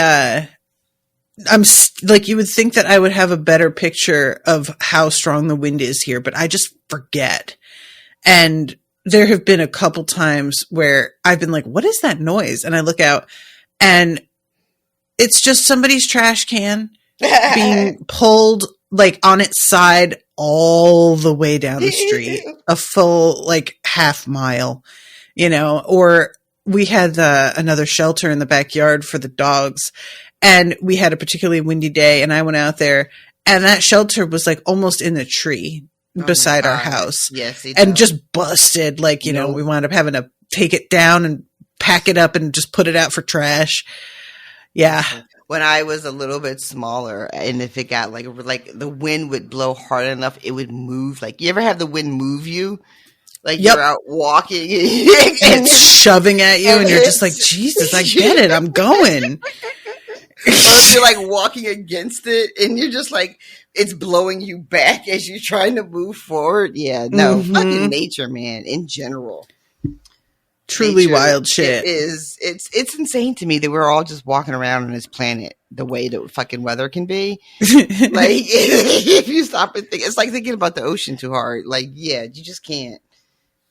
like, you would think that I would have a better picture of how strong the wind is here, but I just forget. And there have been a couple times where I've been like, what is that noise? And I look out, and it's just somebody's trash can being pulled like on its side all the way down the street, a full like half mile, or we had another shelter in the backyard for the dogs, and we had a particularly windy day, and I went out there, and that shelter was like almost in the tree beside our house. Yes, and just busted. Like, we wound up having to take it down and pack it up and just put it out for trash. Yeah. When I was a little bit smaller, and if it got like the wind would blow hard enough, it would move. Like, you ever have the wind move you? Like, you're out walking and it's shoving at you, and you're just like, Jesus, I get it. I'm going. Or if you're like walking against it, and you're just like, it's blowing you back as you're trying to move forward. Yeah, no, fucking nature, man, in general. truly nature, wild shit. It's insane to me that we're all just walking around on this planet the way that fucking weather can be. Like, if you stop and think, it's like thinking about the ocean too hard. Like, yeah, you just can't.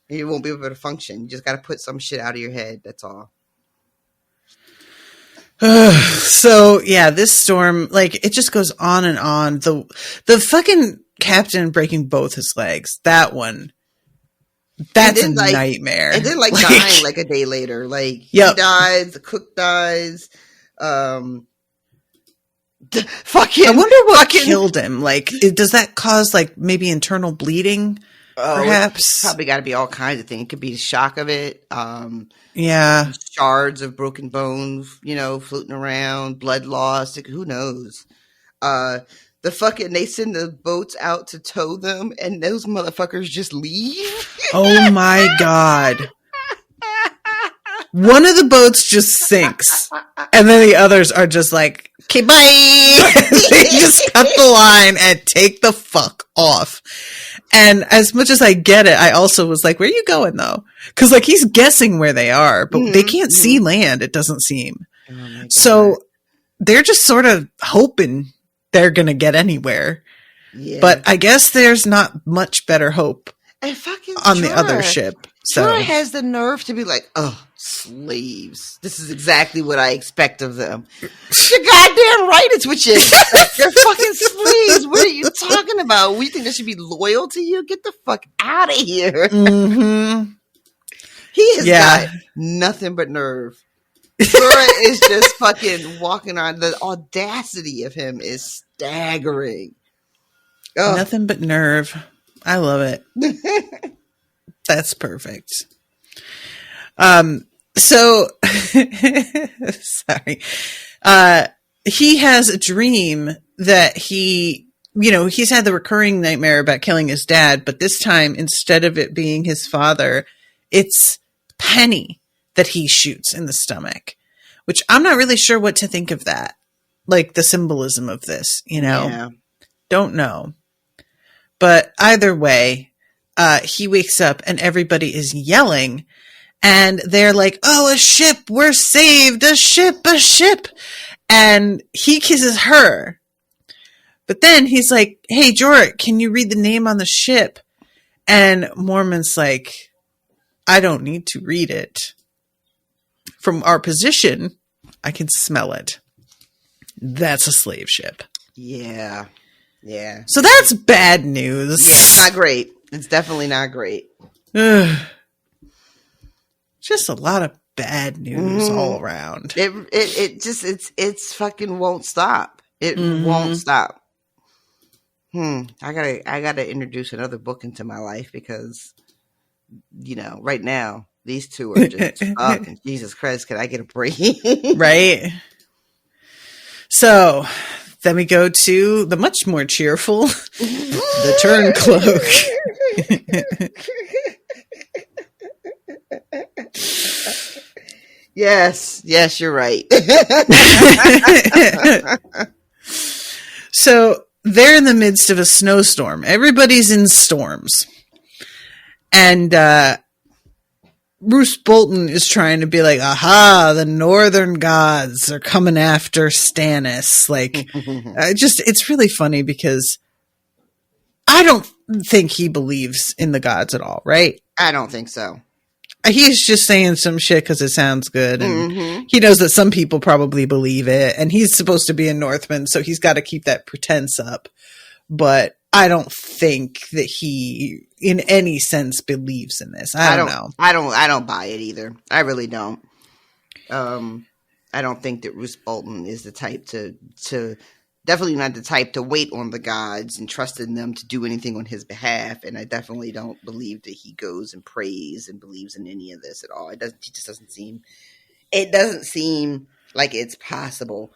You won't be able to function. You just got to put some shit out of your head. That's all. So yeah, this storm, like, it just goes on and on. The fucking captain breaking both his legs. That one. That's a nightmare. And then dying like a day later. Like, he dies, the cook dies. Fucking, I wonder what killed him. Like, does that cause like maybe internal bleeding? Perhaps. Probably got to be all kinds of things. It could be the shock of it. Yeah. Shards of broken bones, floating around, blood loss. Like, who knows? They send the boats out to tow them, and those motherfuckers just leave. Oh my God. One of the boats just sinks, and then the others are just like, okay, bye. They just cut the line and take the fuck off. And as much as I get it, I also was like, where are you going though? Because like he's guessing where they are, but they can't see land, it doesn't seem. Oh, so they're just sort of hoping they're going to get anywhere. Yeah. But I guess there's not much better hope on the other ship. So Jorah has the nerve to be like, oh, slaves. This is exactly what I expect of them. You're goddamn right it's what you expect. They're fucking slaves. What are you talking about? We think they should be loyal to you? Get the fuck out of here. Mm-hmm. He has got nothing but nerve. Jorah is just fucking walking on. The audacity of him is staggering. Ugh. Nothing but nerve. I love it. That's perfect. So sorry. He has a dream that he's had the recurring nightmare about killing his dad, but this time, instead of it being his father, it's Penny that he shoots in the stomach, which I'm not really sure what to think of that. Like the symbolism of this, don't know. But either way, he wakes up and everybody is yelling and they're like, oh, a ship, we're saved, a ship. And he kisses her. But then he's like, hey, Jorah, can you read the name on the ship? And Mormont's like, I don't need to read it. From our position, I can smell it. That's a slave ship. Yeah. Yeah. So that's bad news. Yeah, it's not great. It's definitely not great. Just a lot of bad news all around. It's fucking won't stop. It won't stop. I gotta introduce another book into my life because, right now these two are just fucking Jesus Christ. Can I get a break? Right. So then we go to the much more cheerful, The Turncloak. Yes, you're right. So they're in the midst of a snowstorm. Everybody's in storms. And Roose Bolton is trying to be like, aha, the northern gods are coming after Stannis. Like, it's really funny because I don't think he believes in the gods at all, right? I don't think so. He's just saying some shit because it sounds good. And he knows that some people probably believe it. And he's supposed to be a Northman, so he's got to keep that pretense up. But I don't think that he, in any sense, believes in this. I don't know. I don't buy it either. I really don't. I don't think that Roose Bolton is the type to definitely not the type to wait on the gods and trust in them to do anything on his behalf. And I definitely don't believe that he goes and prays and believes in any of this at all. It just doesn't seem like it's possible.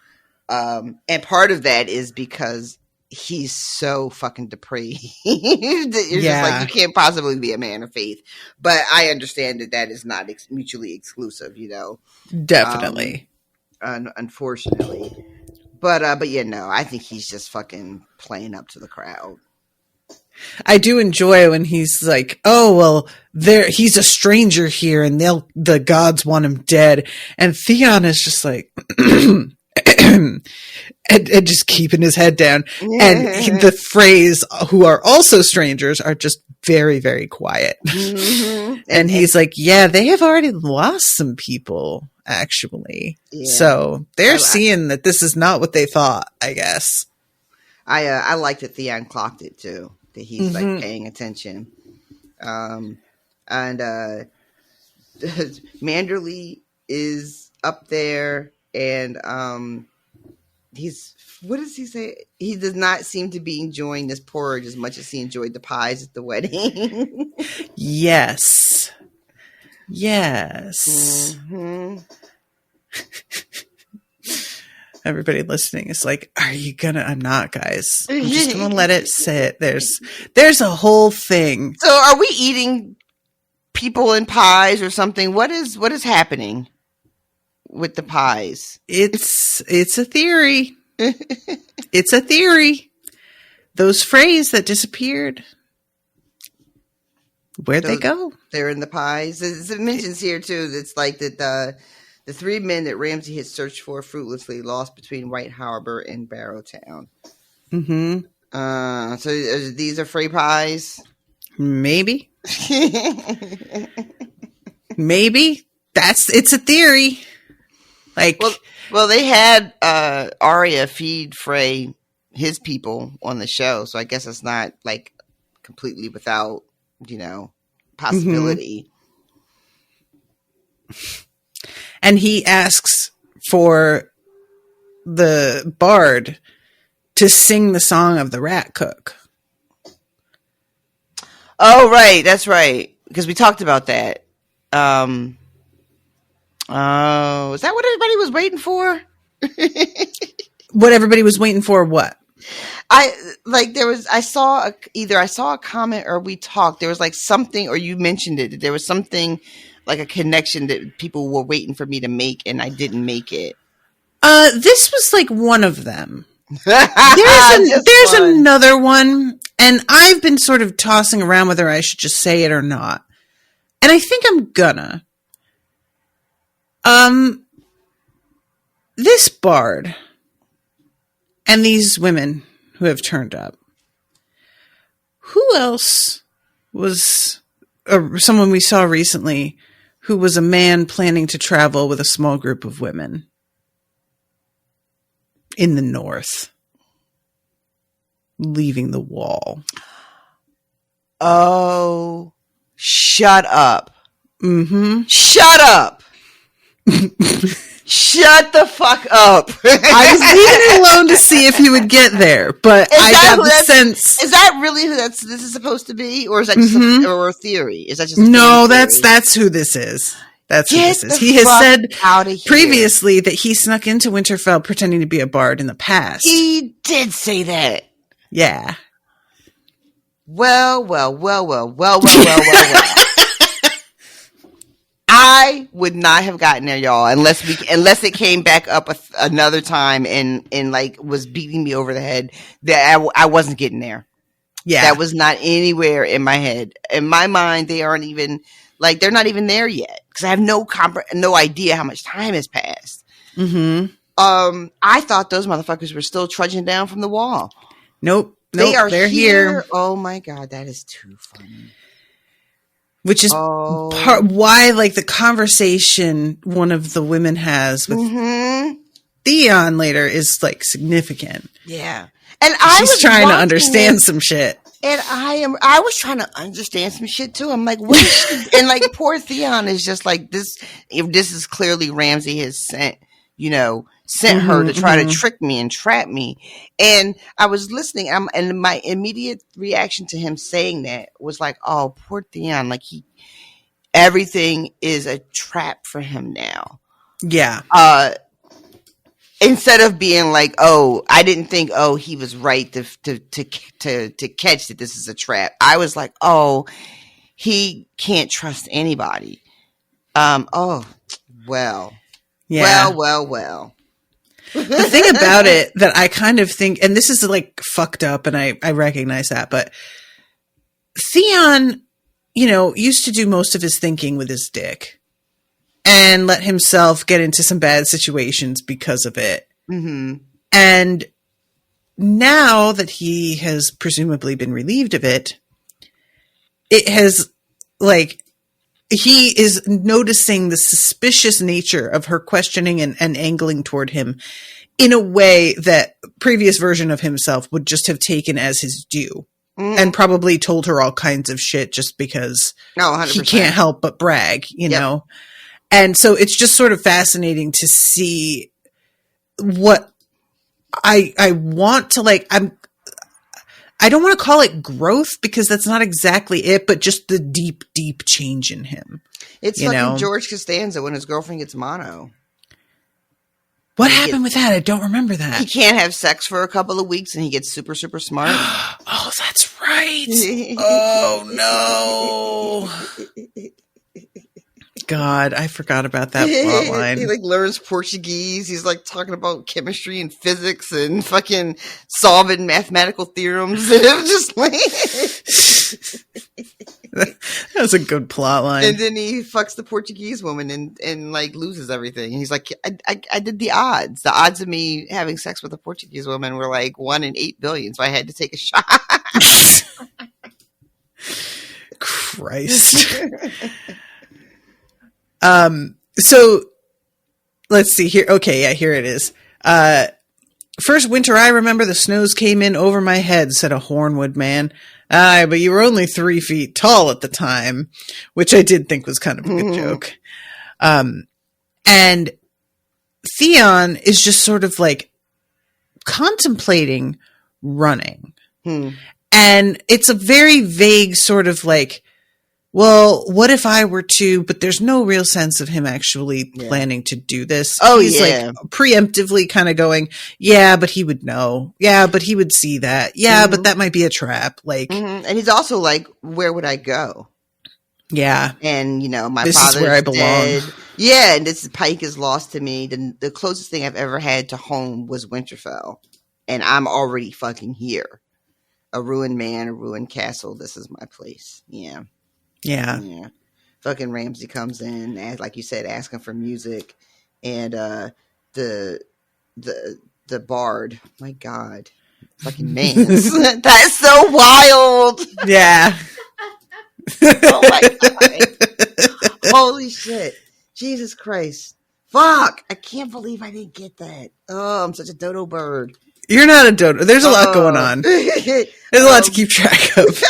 And part of that is because he's so fucking depraved. You're just like, you can't possibly be a man of faith. But I understand that is not mutually exclusive, Definitely. Unfortunately. But I think he's just fucking playing up to the crowd. I do enjoy when he's like, oh, well, he's a stranger here and the gods want him dead. And Theon is just like, and just keeping his head down. And the phrase, who are also strangers, are just very, very quiet. Mm-hmm. And he's like, yeah, they have already lost some people, actually. Yeah. So they're seeing that this is not what they thought, I guess. I like that Theon clocked it too, that he's like paying attention. And Manderley is up there, and what does he say? He does not seem to be enjoying this porridge as much as he enjoyed the pies at the wedding. Yes. Mm-hmm. Everybody listening is like, are you gonna? I'm not, guys. I'm just gonna let it sit. There's a whole thing. So are we eating people in pies or something? What is happening with the pies? It's a theory. It's a theory. Those Freys that disappeared, where'd they go? They're in the pies. It mentions here too. It's like that the three men that Ramsay had searched for fruitlessly lost between White Harbor and Barrowtown. Mm-hmm. So these are Frey pies? Maybe. Maybe. It's a theory. Like, well, they had Arya feed Frey his people on the show, so I guess it's not like completely without, possibility. And he asks for the bard to sing the song of the rat cook. Oh, right. That's right. Because we talked about that. Is that what everybody was waiting for? What everybody was waiting for? What? I saw a comment or we talked. There was like something, or you mentioned it. There was something like a connection that people were waiting for me to make, and I didn't make it. This was like one of them. There's another one, and I've been sort of tossing around whether I should just say it or not. And I think I'm gonna. This bard and these women who have turned up. Who else was someone we saw recently who was a man planning to travel with a small group of women in the north, leaving the wall? Oh, shut up. Mm-hmm. Shut up. Shut the fuck up. I was leaving it alone to see if you would get there, but I got the sense. Is that really who this is supposed to be? Or is that just a theory? Is that just no, that's who this is. That's who this is. He has said previously that he snuck into Winterfell pretending to be a bard in the past. He did say that. Yeah. Well. I would not have gotten there, y'all, unless it came back up another time and like was beating me over the head. That I wasn't getting there. Yeah, that was not anywhere in my head. In my mind, they aren't even like they're not even there yet because I have no idea how much time has passed. Mm-hmm. I thought those motherfuckers were still trudging down from the wall. Nope, they're here. Oh my god, that is too funny. Which is why, like, the conversation one of the women has with Theon later is, like, significant. Yeah. And she's trying to understand some shit. And I was trying to understand some shit, too. I'm like, what is she? And, like, poor Theon is just like, this is clearly Ramsay has sent her to try to trick me and trap me. And I was listening, and my immediate reaction to him saying that was like, oh, poor Theon. Like everything is a trap for him now. Yeah. Instead of being like, oh, I didn't think, oh, he was right to catch that this is a trap. I was like, oh, he can't trust anybody. Oh, well. Yeah. Well. The thing about it that I kind of think, and this is like fucked up, and I recognize that, but Theon, used to do most of his thinking with his dick and let himself get into some bad situations because of it. Mm-hmm. And now that he has presumably been relieved of it, it has, he is noticing the suspicious nature of her questioning and angling toward him in a way that previous version of himself would just have taken as his due. And probably told her all kinds of shit just because he can't help but brag, know? And so it's just sort of fascinating to see what I want to I don't want to call it growth because that's not exactly it, but just the deep, deep change in him. It's fucking George Costanza when his girlfriend gets mono. What happened with that? I don't remember that. He can't have sex for a couple of weeks and he gets super, super smart. Oh, that's right. Oh, no. God, I forgot about that plot line. He learns Portuguese. He's talking about chemistry and physics and fucking solving mathematical theorems. And it was just That's a good plot line. And then he fucks the Portuguese woman and loses everything. And he's like, I did the odds. The odds of me having sex with a Portuguese woman were 1 in 8 billion. So I had to take a shot. Christ. So let's see here. Okay. Yeah, here it is. First winter I remember the snows came in over my head, said a Hornwood man. Aye, but you were only 3 feet tall at the time, which I did think was kind of a good joke. And Theon is just sort of contemplating running. And it's a very vague sort of well, what if I were to, but there's no real sense of him actually planning to do this. Oh, he's yeah. Preemptively kind of going, yeah, but he would know. Yeah, but he would see that. Yeah, but that might be a trap. And he's also where would I go? Yeah. And, my this father's is where I belong. dead. Yeah, and this Pike is lost to me. The closest thing I've ever had to home was Winterfell. And I'm already fucking here. A ruined man, a ruined castle. This is my place. Yeah. Yeah. Fucking Ramsay comes in, and like you said, asking for music, and the bard. My God, fucking man, that's so wild. Yeah. Oh my God! Holy shit! Jesus Christ! Fuck! I can't believe I didn't get that. Oh, I'm such a dodo bird. You're not a dodo. There's a lot going on. There's a lot to keep track of.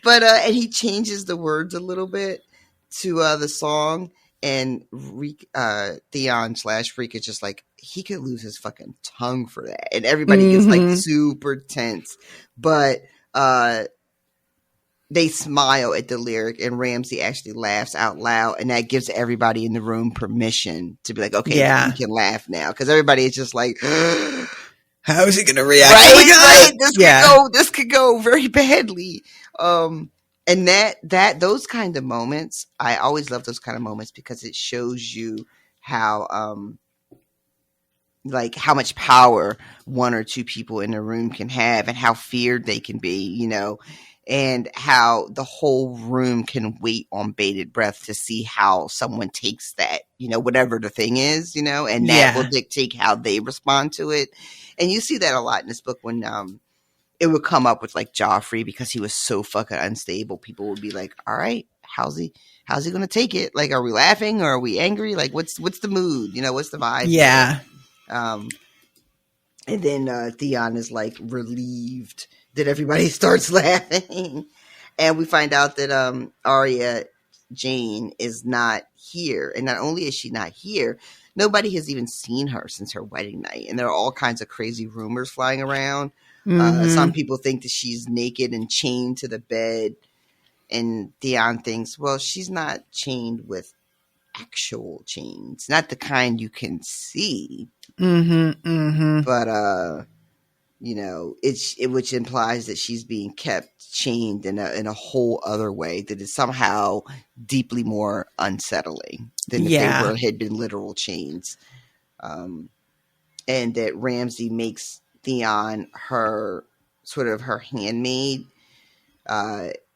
But and he changes the words a little bit to the song, and Theon/Freak is just he could lose his fucking tongue for that, and everybody gets super tense. But they smile at the lyric, and Ramsay actually laughs out loud, and that gives everybody in the room permission to be okay, we can laugh now, because everybody is just how is he going to react? Right. This could go very badly. And those kind of moments, I always love those kind of moments because it shows you how, how much power one or two people in a room can have and how feared they can be, and how the whole room can wait on bated breath to see how someone takes that, whatever the thing is, and that will dictate how they respond to it. And you see that a lot in this book when, it would come up with Joffrey, because he was so fucking unstable. People would be like, all right, how's he going to take it? Are we laughing or are we angry? What's the mood? What's the vibe? Yeah. And then Theon is relieved that everybody starts laughing. And we find out that Arya Jane is not here. And not only is she not here, nobody has even seen her since her wedding night. And there are all kinds of crazy rumors flying around. Some people think that she's naked and chained to the bed. And Theon thinks, well, she's not chained with actual chains. Not the kind you can see. But, which implies that she's being kept chained in a whole other way that is somehow deeply more unsettling than if they had been literal chains. And that Ramsay makes Theon her handmaid,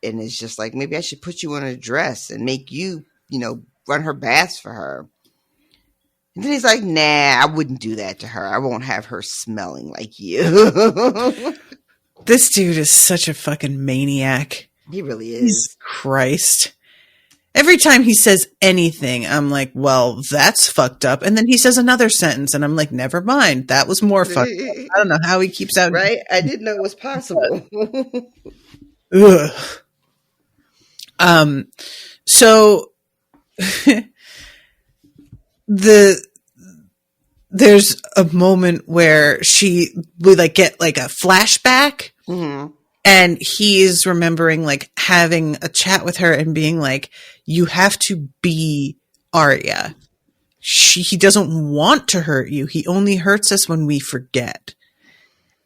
and is just like, maybe I should put you in a dress and make you, run her baths for her. And then he's like, nah, I wouldn't do that to her. I won't have her smelling like you. This dude is such a fucking maniac. He really is. Jesus Christ. Every time he says anything, I'm like, well, that's fucked up. And then he says another sentence, and I'm like, never mind. That was more fucked up. I don't know how he keeps out. Right? I didn't know it was possible. Ugh. So there's a moment where we like get like a flashback. Mm-hmm. And he is remembering like having a chat with her and being like, you have to be Arya. He doesn't want to hurt you. He only hurts us when we forget.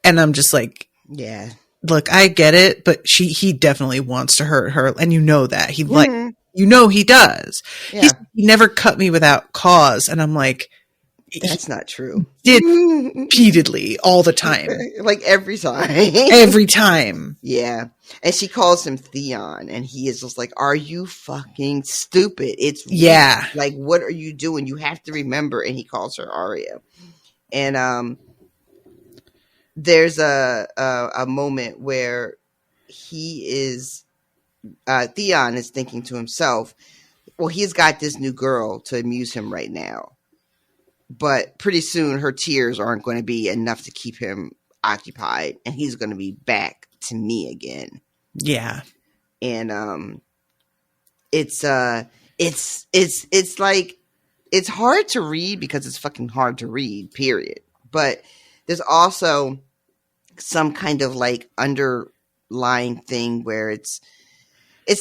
And I'm just like, yeah, look, I get it, but he definitely wants to hurt her. And you know that he he does. Yeah. He never cut me without cause. And I'm like, that's not true. Did repeatedly all the time. Like every time. Every time. Yeah. And she calls him Theon, and he is just like, are you fucking stupid? It's yeah. Like, what are you doing? You have to remember. And he calls her Arya. And there's a moment where Theon is thinking to himself, well, he's got this new girl to amuse him right now. But pretty soon her tears aren't going to be enough to keep him occupied, and he's going to be back to me again. Yeah. And it's like, it's hard to read because it's fucking hard to read, period. But there's also some kind of like underlying thing where it's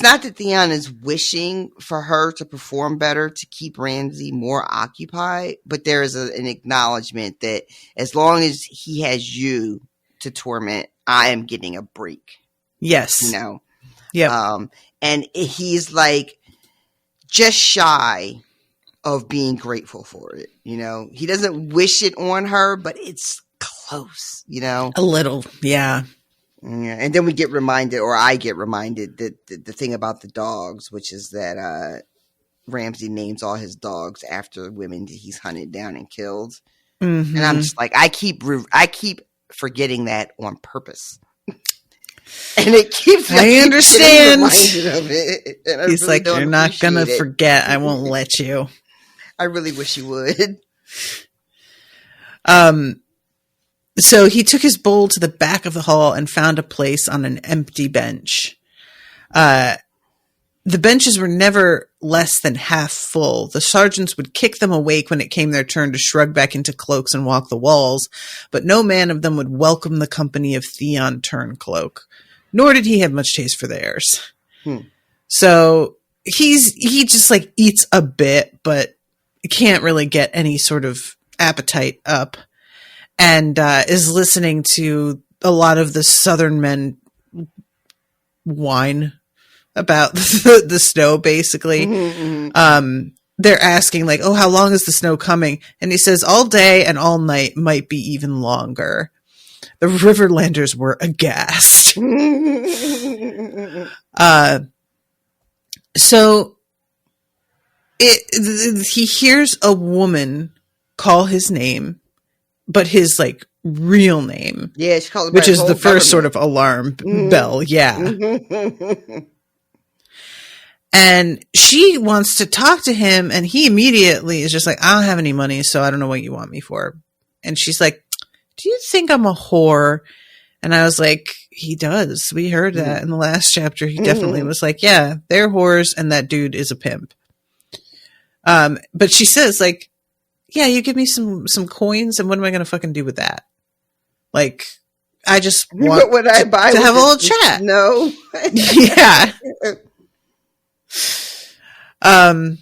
not that Theon is wishing for her to perform better to keep Ramsay more occupied, but there is an acknowledgement that as long as he has you to torment, I am getting a break. Yes. Yeah. And he's like just shy of being grateful for it. He doesn't wish it on her, but it's close, A little. Yeah. Yeah, and then we get reminded, or I get reminded, that the thing about the dogs, which is that Ramsay names all his dogs after women that he's hunted down and killed. Mm-hmm. And I'm just like, I keep forgetting that on purpose, and it keeps. I understand. Reminded of it. And he's really like, you're not gonna forget. I won't let you. I really wish you would. So he took his bowl to the back of the hall and found a place on an empty bench. The benches were never less than half full. The sergeants would kick them awake when it came their turn to shrug back into cloaks and walk the walls, but no man of them would welcome the company of Theon Turncloak, nor did he have much taste for theirs. So he just like eats a bit, but can't really get any sort of appetite up. And is listening to a lot of the Southern men whine about the snow, basically. Mm-hmm. They're asking, like, oh, how long is the snow coming? And he says, all day and all night, might be even longer. The Riverlanders were aghast. So he hears a woman call his name, but his like real name. Yeah, she called him, which is the first sort of alarm bell. Yeah. And she wants to talk to him, and he immediately is just like, I don't have any money, so I don't know what you want me for. And she's like, do you think I'm a whore? And I was like, he does. We heard that in the last chapter. He definitely was like, yeah, they're whores, and that dude is a pimp. But she says, like, yeah, you give me some coins, and what am I going to fucking do with that? Like, I just want what would I buy to have a little chat. No. Yeah. Am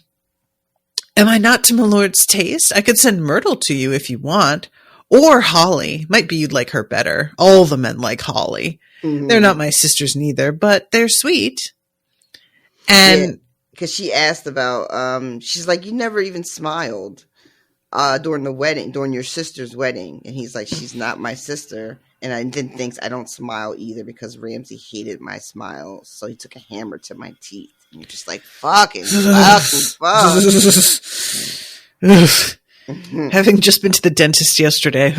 I not to my lord's taste? I could send Myrtle to you if you want. Or Holly. Might be you'd like her better. All the men like Holly. Mm-hmm. They're not my sisters neither, but they're sweet. And because she asked about, she's like, you never even smiled. during the wedding, during your sister's wedding. And he's like, she's not my sister. And I then thinks I don't smile either because Ramsay hated my smile. So he took a hammer to my teeth. And you're just like, fuck. Having just been to the dentist yesterday.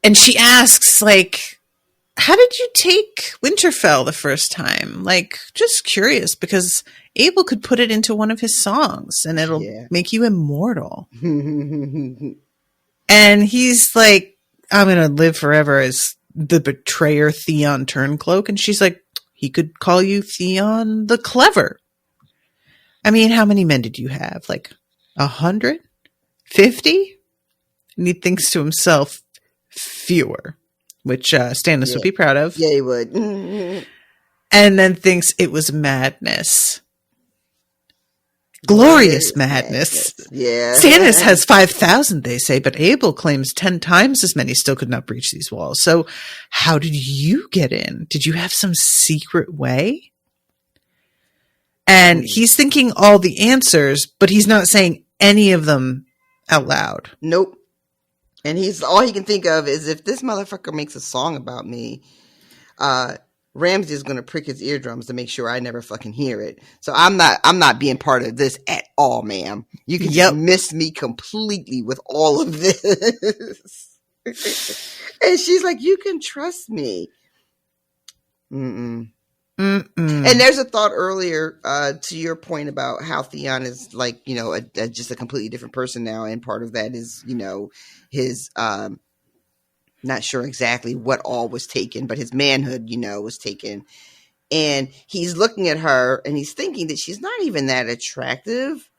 And she asks, like, how did you take Winterfell the first time? Like, just curious, because Abel could put it into one of his songs and it'll make you immortal. And he's like, I'm going to live forever as the betrayer Theon Turncloak. And she's like, he could call you Theon the Clever. I mean, how many men did you have? Like 100? 50? And he thinks to himself, fewer, which Stannis would be proud of. Yeah, he would. And then thinks it was madness. Glorious madness. Yeah. Stannis has 5,000, they say, but Abel claims 10 times as many still could not breach these walls. So how did you get in? Did you have some secret way? And he's thinking all the answers, but he's not saying any of them out loud. Nope. And all he can think of is if this motherfucker makes a song about me, Ramsay is going to prick his eardrums to make sure I never fucking hear it. So I'm not being part of this at all, ma'am. You can just miss me completely with all of this. And she's like, you can trust me. And there's a thought earlier to your point about how Theon is like, you know, just a completely different person now. And part of that is, you know, his, not sure exactly what all was taken, but his manhood, you know, was taken. And he's looking at her and he's thinking that she's not even that attractive.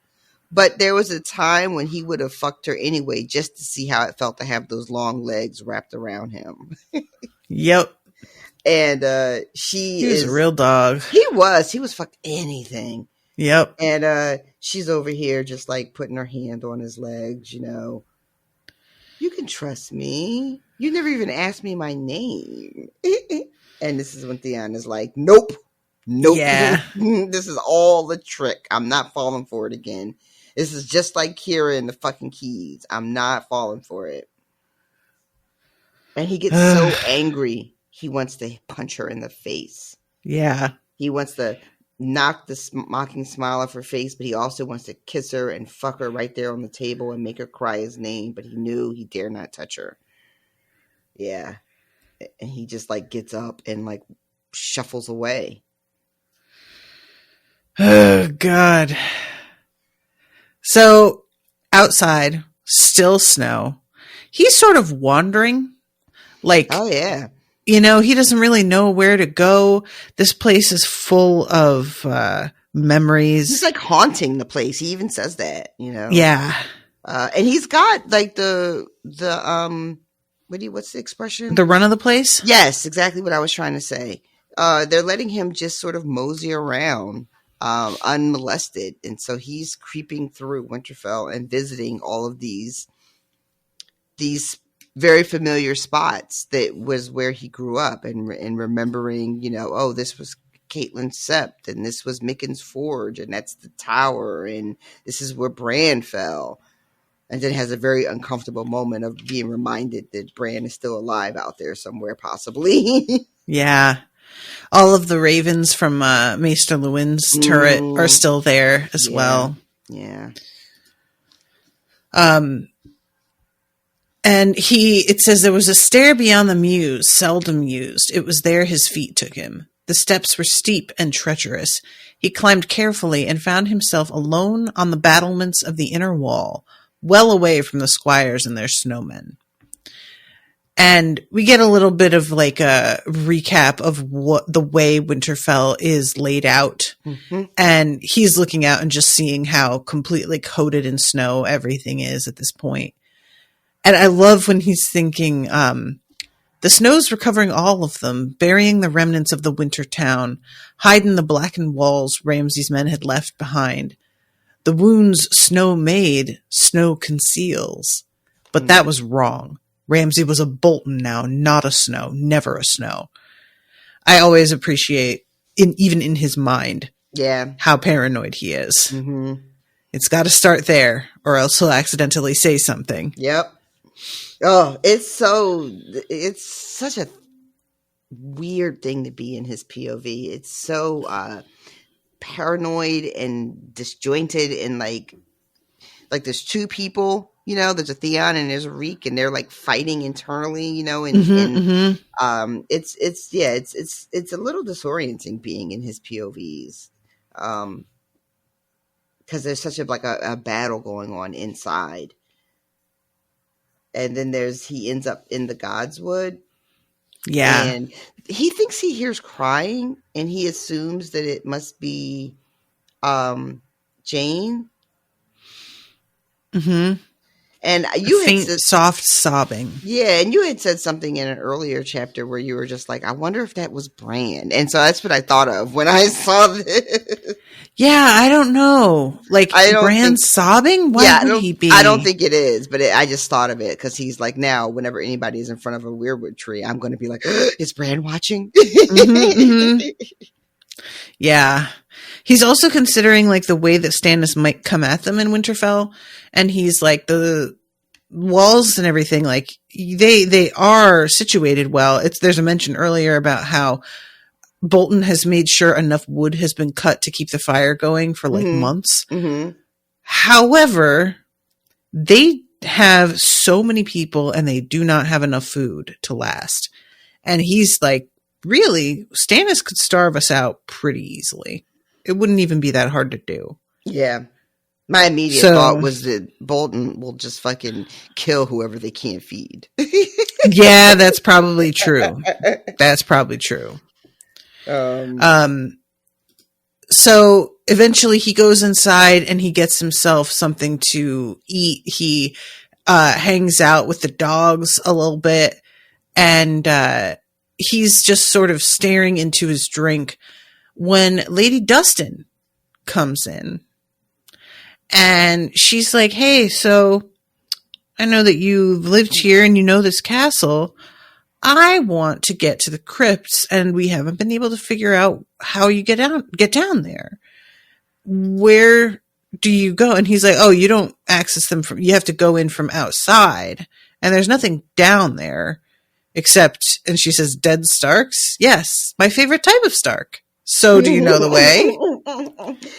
But there was a time when he would have fucked her anyway, just to see how it felt to have those long legs wrapped around him. Yep. And he was a real dog. He was fuck anything. Yep. And she's over here just like putting her hand on his legs, you know. You can trust me. You never even asked me my name. And this is when Theon is like, nope. Yeah. This is all the trick. I'm not falling for it again. This is just like Kira and the fucking keys. I'm not falling for it. And he gets so angry. He wants to punch her in the face. Yeah. He wants to knock the mocking smile off her face, but he also wants to kiss her and fuck her right there on the table and make her cry his name, but he knew he dare not touch her. Yeah. And he just like gets up and like shuffles away. Oh, God. So outside, still snow. He's sort of wandering. Like, oh, yeah. You know, he doesn't really know where to go. This place is full of memories. He's like haunting the place. He even says that, you know. Yeah. And he's got like the what's the expression? The run of the place? Yes, exactly what I was trying to say. They're letting him just sort of mosey around unmolested. And so he's creeping through Winterfell and visiting all of these very familiar spots that was where he grew up and remembering, you know, oh, this was Catelyn's Sept and this was Micken's Forge and that's the tower and this is where Bran fell. And then has a very uncomfortable moment of being reminded that Bran is still alive out there somewhere, possibly. Yeah. All of the ravens from Maester Luwin's turret are still there as well. Yeah. And it says there was a stair beyond the mews, seldom used. It was there his feet took him. The steps were steep and treacherous. He climbed carefully and found himself alone on the battlements of the inner wall, well away from the squires and their snowmen. And we get a little bit of like a recap of what the way Winterfell is laid out. Mm-hmm. And he's looking out and just seeing how completely coated in snow everything is at this point. And I love when he's thinking, the snows were covering all of them, burying the remnants of the winter town, hiding the blackened walls Ramsay's men had left behind. The wounds snow made, snow conceals. But that was wrong. Ramsay was a Bolton now, not a Snow, never a Snow. I always appreciate, even in his mind, Yeah. how paranoid he is. Mm-hmm. It's got to start there, or else he'll accidentally say something. Yep. Oh, it's such a weird thing to be in his POV. It's so paranoid and disjointed, and like there's two people, there's a Theon and there's a Reek, and they're like fighting internally, and it's a little disorienting being in his POVs. Because there's such a battle going on inside. And then he ends up in the Godswood. Yeah. And he thinks he hears crying, and he assumes that it must be Jane. Mm-hmm. And you faint, soft sobbing. Yeah, and you had said something in an earlier chapter where you were just like, I wonder if that was Bran. And so that's what I thought of when I saw this. Yeah, I don't know. Like, Bran's sobbing? Why would he be? I don't think it is, but I just thought of it because he's like, now, whenever anybody is in front of a weirwood tree, I'm going to be like, is Bran watching? Mm-hmm. Yeah. He's also considering like the way that Stannis might come at them in Winterfell. And he's like, the walls and everything, like they are situated well. There's a mention earlier about how Bolton has made sure enough wood has been cut to keep the fire going for like months. Mm-hmm. However, they have so many people and they do not have enough food to last. And he's like, really, Stannis could starve us out pretty easily. It wouldn't even be that hard to do. Yeah. My immediate thought was that Bolton will just fucking kill whoever they can't feed. Yeah, that's probably true. That's probably true. So eventually he goes inside and he gets himself something to eat. He hangs out with the dogs a little bit, and he's just sort of staring into his drink when Lady Dustin comes in. And she's like, hey, so I know that you've lived here and you know this castle. I want to get to the crypts, and we haven't been able to figure out how you get down there. Where do you go? And he's like, oh, you don't access them you have to go in from outside. And there's nothing down there except, and she says, dead Starks? Yes, my favorite type of Stark. So do you know the way?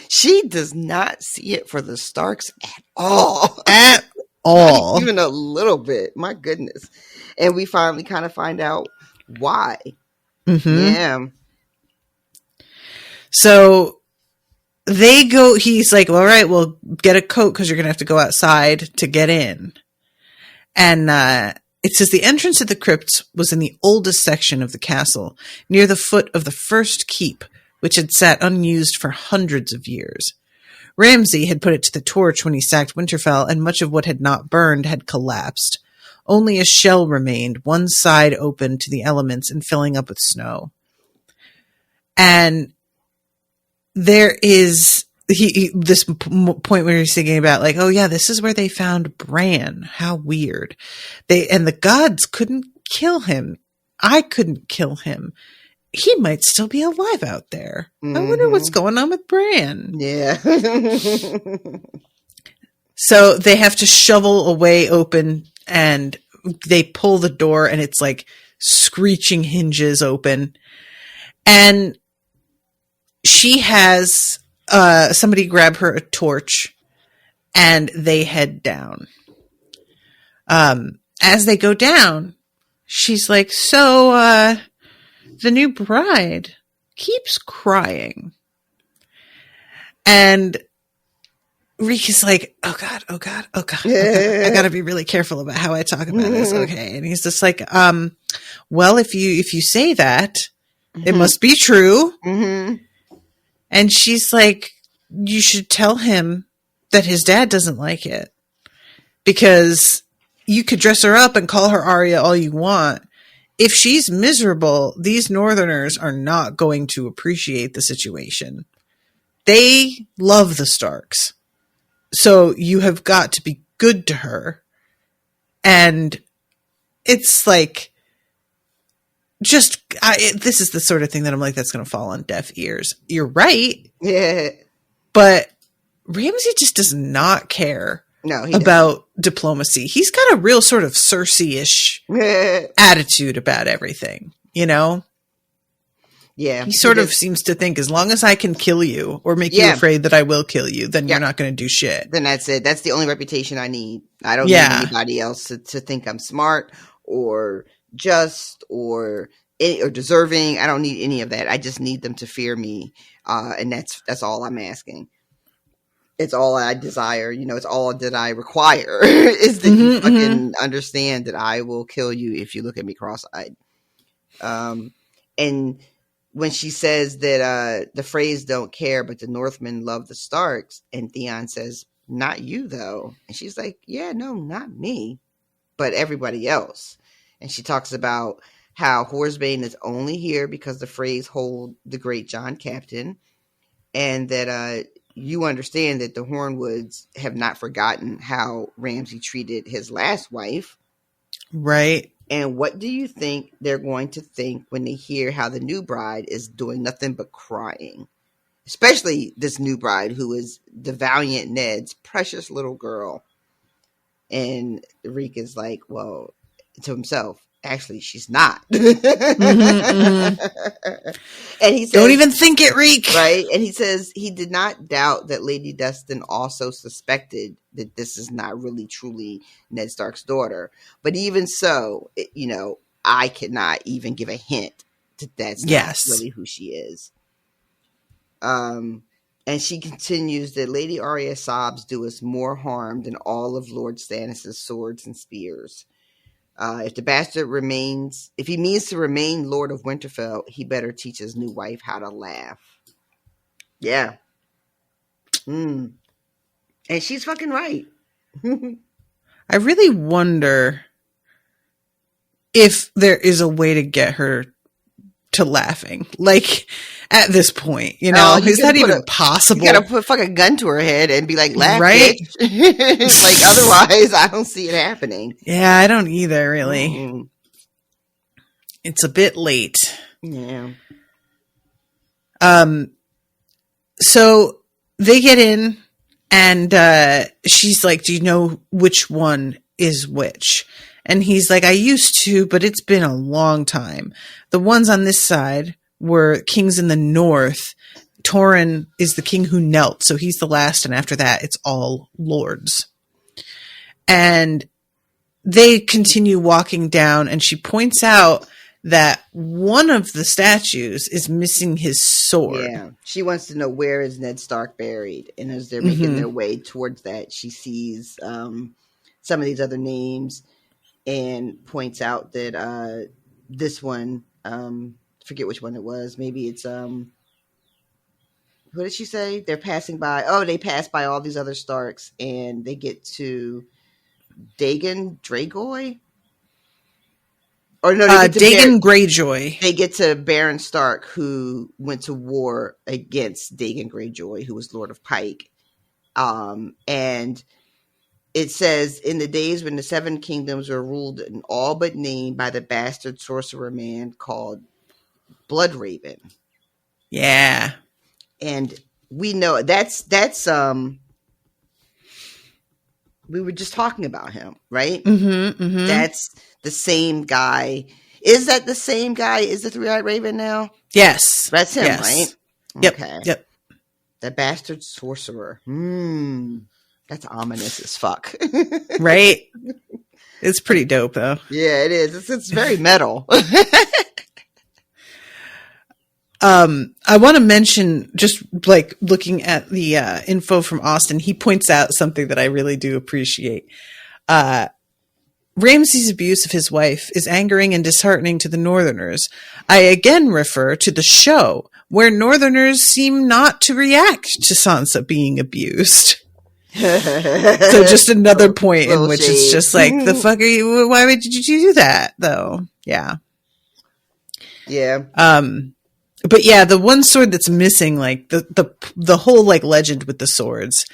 She does not see it for the Starks at all. At all. Not even a little bit. My goodness. And we finally kind of find out why. Mm-hmm. Yeah. So they go, he's like, all right, well, get a coat because you're going to have to go outside to get in. And it says the entrance to the crypts was in the oldest section of the castle, near the foot of the first keep, which had sat unused for hundreds of years. Ramsay had put it to the torch when he sacked Winterfell, and much of what had not burned had collapsed. Only a shell remained, one side open to the elements and filling up with snow. And there is this point where he's thinking about like, oh yeah, this is where they found Bran. How weird. And the gods couldn't kill him. I couldn't kill him. He might still be alive out there. Mm-hmm. I wonder what's going on with Bran. Yeah. So they have to shovel a way open, and they pull the door, and it's like screeching hinges open. And she has somebody grab her a torch, and they head down. As they go down, she's like, so, the new bride keeps crying. And Reek is like, oh God. I gotta be really careful about how I talk about this. Okay. And he's just like, well, if you say that, it must be true. Mm-hmm. And she's like, you should tell him that his dad doesn't like it, because you could dress her up and call her Arya all you want. If she's miserable, these Northerners are not going to appreciate the situation. They love the Starks. So you have got to be good to her. And it's like, this is the sort of thing that I'm like, that's going to fall on deaf ears. You're right. Yeah. But Ramsay just does not care No, he about diplomacy. He's got a real sort of Cersei-ish doesn't. attitude about everything, you know? Yeah. He sort of seems to think as long as I can kill you or make you afraid that I will kill you, then you're not going to do shit. Then that's it. That's the only reputation I need. I don't need anybody else to think I'm smart or just or deserving. I don't need any of that. I just need them to fear me. And that's all I'm asking. It's all I desire. You know, it's all that I require is that you fucking understand that I will kill you if you look at me cross-eyed. And when she says that the Freys don't care, but the Northmen love the Starks, and Theon says, not you, though. And she's like, yeah, no, not me, but everybody else. And she talks about how Horsebane is only here because the Freys hold the great John captain, and that you understand that the Hornwoods have not forgotten how Ramsay treated his last wife. Right. And what do you think they're going to think when they hear how the new bride is doing nothing but crying? Especially this new bride who is the valiant Ned's precious little girl. And Reek is like, well, to himself, actually, she's not. And he says, don't even think it, Reek. Right? And he says he did not doubt that Lady Dustin also suspected that this is not really truly Ned Stark's daughter. But even so, you know, I cannot even give a hint that that's not really who she is. And she continues that Lady Arya sobs do us more harm than all of Lord Stannis' swords and spears. If the bastard remains, if he means to remain Lord of Winterfell, he better teach his new wife how to laugh. Yeah. And she's fucking right. I really wonder if there is a way to get her to laughing. Like, at this point, you know, is that even possible? You gotta put a fucking gun to her head and be like, laugh, right? Bitch. Like, otherwise, I don't see it happening. Yeah, I don't either, really. It's a bit late. Yeah. So they get in, and she's like, do you know which one is which? And he's like, I used to, but it's been a long time. The ones on this side were kings in the north. Torrin is the king who knelt, so he's the last, and after that, it's all lords. And they continue walking down, and she points out that one of the statues is missing his sword. Yeah, she wants to know where is Ned Stark buried, and as they're making their way towards that, she sees some of these other names and points out that this one, forget which one it was. Maybe it's what did she say? They're passing by. Oh, they pass by all these other Starks, and they get to Dagon Dragoy. Or no, they get to Dagon Greyjoy. They get to Baron Stark, who went to war against Dagon Greyjoy, who was Lord of Pike. And it says, in the days when the Seven Kingdoms were ruled in all but name by the bastard sorcerer man called Bloodraven. Yeah. And we know that's we were just talking about him, right? That's the same guy. Is that the same guy? Is the Three-Eyed Raven now? Yes. That's him, yes. right? Yep. Okay. Yep. The bastard sorcerer. That's ominous as fuck. Right? It's pretty dope, though. Yeah, it is. It's very metal. I want to mention, just like looking at the info from Austin, he points out something that I really do appreciate. Ramsay's abuse of his wife is angering and disheartening to the Northerners. I again refer to the show, where Northerners seem not to react to Sansa being abused. So just another point in which it's just like, the fuck are you? Why would you do that, though? Yeah. Yeah. But yeah, the one sword that's missing, like the whole like legend with the swords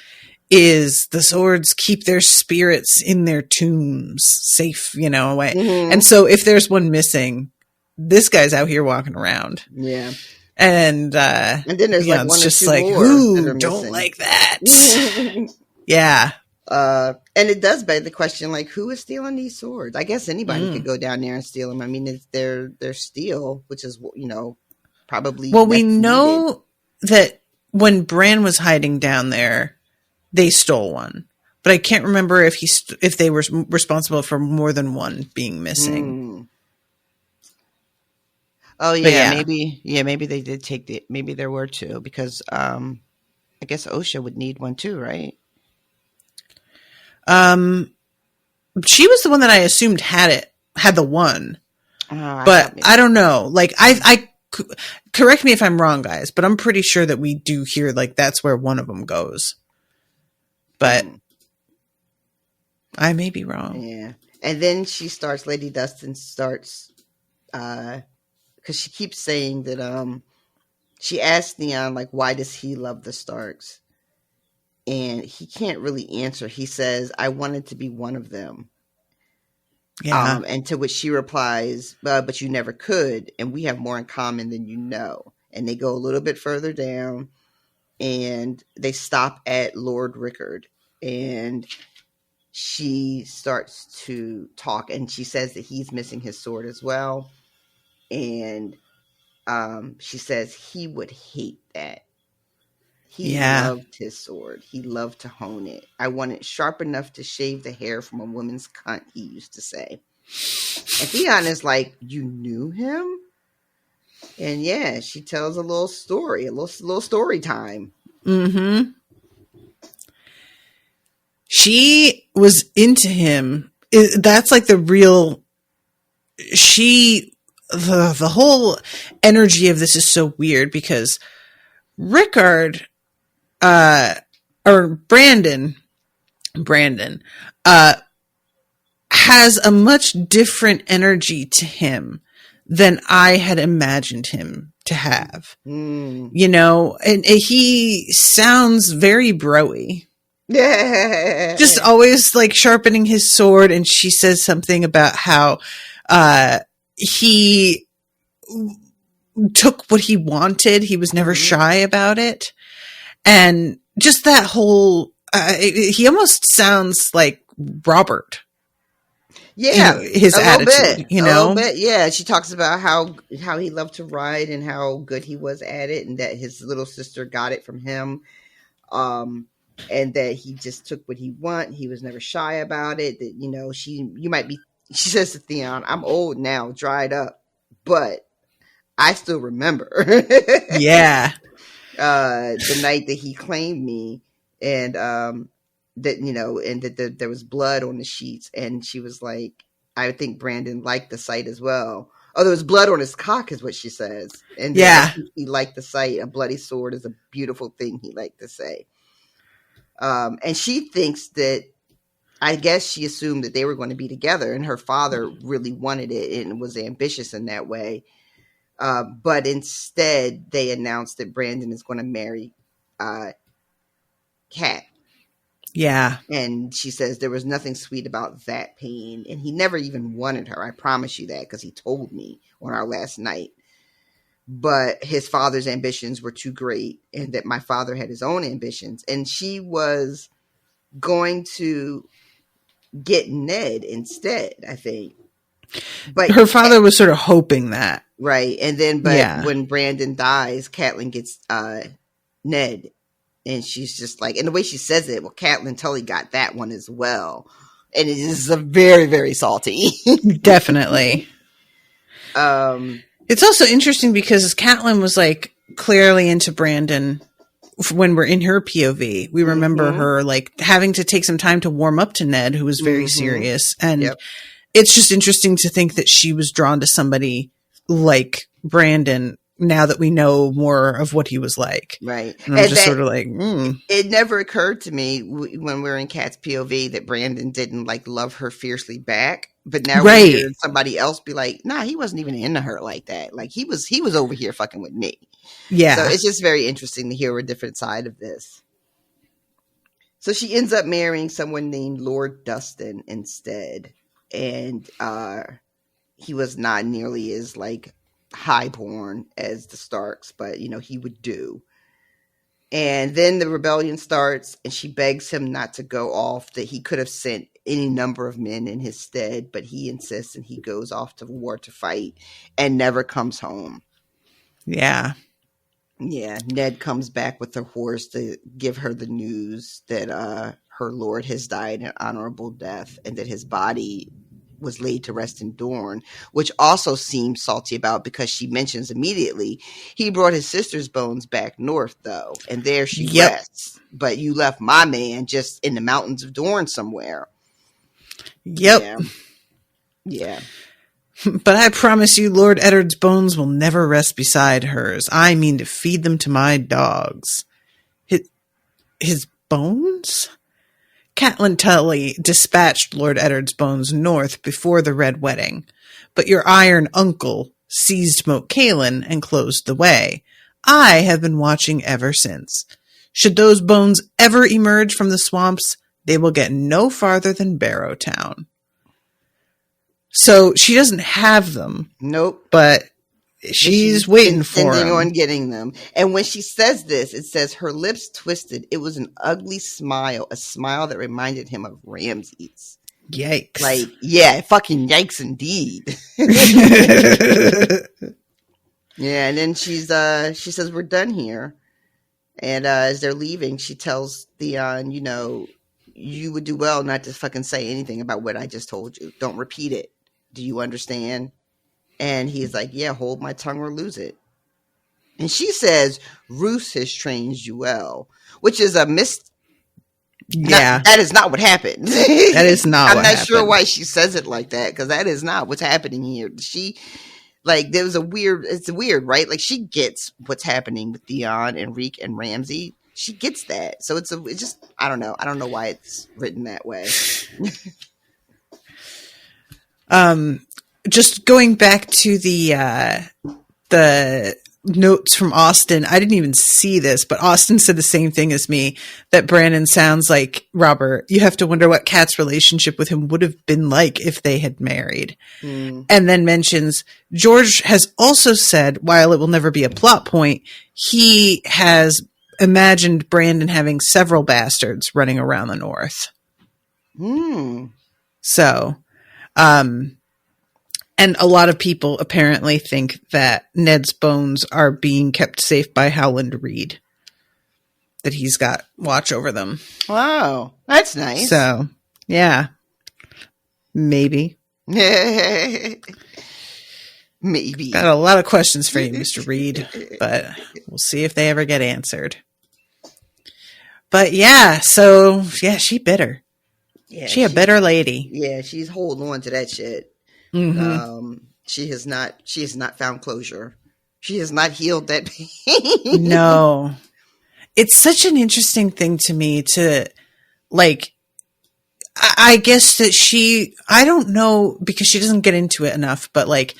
is the swords keep their spirits in their tombs safe, you know. And so if there's one missing, this guy's out here walking around. Yeah. And then there's like one it's or just two like, more that ooh, are don't missing. like that. Yeah. And it does beg the question, like, who is stealing these swords? I guess anybody could go down there and steal them. I mean, it's their steel, which is, probably. Well, we needed. know that when Bran was hiding down there, they stole one, but I can't remember if if they were responsible for more than one being missing. Oh yeah, maybe they did take maybe there were two, because I guess OSHA would need one too, right? She was the one that I assumed had the one, Oh, but I don't know. Like I correct me if I'm wrong, guys, but I'm pretty sure that we do hear like that's where one of them goes. But I may be wrong. Yeah. And then Lady Dustin starts, because she keeps saying that, she asked Theon, like, why does he love the Starks? And he can't really answer. He says, I wanted to be one of them. Yeah. And to which she replies, but you never could. And we have more in common than you know. And they go a little bit further down and they stop at Lord Rickard. And she starts to talk, and she says that he's missing his sword as well. And she says he would hate that. He loved his sword. He loved to hone it. I want it sharp enough to shave the hair from a woman's cunt, he used to say. And Theon is like, you knew him? And yeah, she tells a little story, a little story time. Mm-hmm. She was into him. That's like the real. The whole energy of this is so weird because Rickard, or Brandon, has a much different energy to him than I had imagined him to have. And he sounds very broy. Yeah. Just always like sharpening his sword. And she says something about how he took what he wanted. He was never shy about it. And just that whole, he almost sounds like Robert. Yeah. His attitude, A little bit. Yeah. She talks about how he loved to ride and how good he was at it, and that his little sister got it from him. And that he just took what he wanted. He was never shy about it. That, she says to Theon, I'm old now, dried up, but I still remember. Yeah. The night that he claimed me, and that, and that there was blood on the sheets. And she was like, I think Brandon liked the sight as well. Oh, there was blood on his cock is what she says. And he liked the sight. A bloody sword is a beautiful thing, he liked to say. And she thinks that, I guess she assumed that they were going to be together, and her father really wanted it and was ambitious in that way. But instead they announced that Brandon is going to marry Kat. Yeah. And she says there was nothing sweet about that pain. And he never even wanted her. I promise you that, because he told me on our last night. But his father's ambitions were too great, and that my father had his own ambitions. And she was going to get Ned instead, I think. But her father was sort of hoping that. Right. And then, when Brandon dies, Catelyn gets Ned. And she's just like, and the way she says it, well, Catelyn Tully got that one as well. And it is a very, very salty. Definitely. It's also interesting because Catelyn was like clearly into Brandon when we're in her POV. We remember her like having to take some time to warm up to Ned, who was very serious. And it's just interesting to think that she was drawn to somebody like Brandon now that we know more of what he was like. Right. And I'm just sort of like, It never occurred to me when we were in Kat's POV that Brandon didn't like love her fiercely back. But now we hear somebody else be like, nah, he wasn't even into her like that. Like he was over here fucking with me. Yeah. So it's just very interesting to hear a different side of this. So she ends up marrying someone named Lord Dustin instead. And he was not nearly as like highborn as the Starks, but he would do. And then the rebellion starts, and she begs him not to go off, that he could have sent any number of men in his stead, but he insists, and he goes off to war to fight and never comes home. Yeah. Yeah, Ned comes back with a horse to give her the news that her lord has died an honorable death, and that his body was laid to rest in Dorne, which also seems salty about, because she mentions immediately he brought his sister's bones back north, though, and there she rests. But you left my man just in the mountains of Dorne somewhere. Yep. Yeah. But I promise you, Lord Eddard's bones will never rest beside hers. I mean to feed them to my dogs. His bones? Catelyn Tully dispatched Lord Eddard's bones north before the Red Wedding, but your iron uncle seized Moat Cailin and closed the way. I have been watching ever since. Should those bones ever emerge from the swamps, they will get no farther than Barrowtown. So she doesn't have them. Nope. But she's waiting for them. On getting them. And when she says this, it says her lips twisted. It was an ugly smile, a smile that reminded him of Ramsay's. Yikes. Like, yeah, fucking yikes indeed. Yeah, and then she says, we're done here. And as they're leaving, she tells Theon, you would do well not to fucking say anything about what I just told you. Don't repeat it. Do you understand? And he's like, yeah, hold my tongue or lose it. And she says, Roose has trained you well, which is a Yeah. that is not what happened. That is not I'm what not happened. sure why she says it like that, because that is not what's happening here. It's weird, right? Like, she gets what's happening with Theon and Reek and Ramsay. She gets that. So it's just, I don't know. I don't know why it's written that way. Just going back to the notes from Austin, I didn't even see this, but Austin said the same thing as me, that Brandon sounds like Robert. You have to wonder what Kat's relationship with him would have been like if they had married. And then mentions, George has also said, while it will never be a plot point, he has imagined Brandon having several bastards running around the north. So, and a lot of people apparently think that Ned's bones are being kept safe by Howland Reed, that he's got watch over them. Wow, that's nice. So, yeah, maybe. Maybe. Got a lot of questions for you, Mr. Reed, but we'll see if they ever get answered. But yeah, so yeah, she bitter. Yeah, she a bitter lady. Yeah, she's holding on to that shit. She has not found closure. She has not healed that pain. No. It's such an interesting thing to me to, like, I guess that I don't know, because she doesn't get into it enough, but like,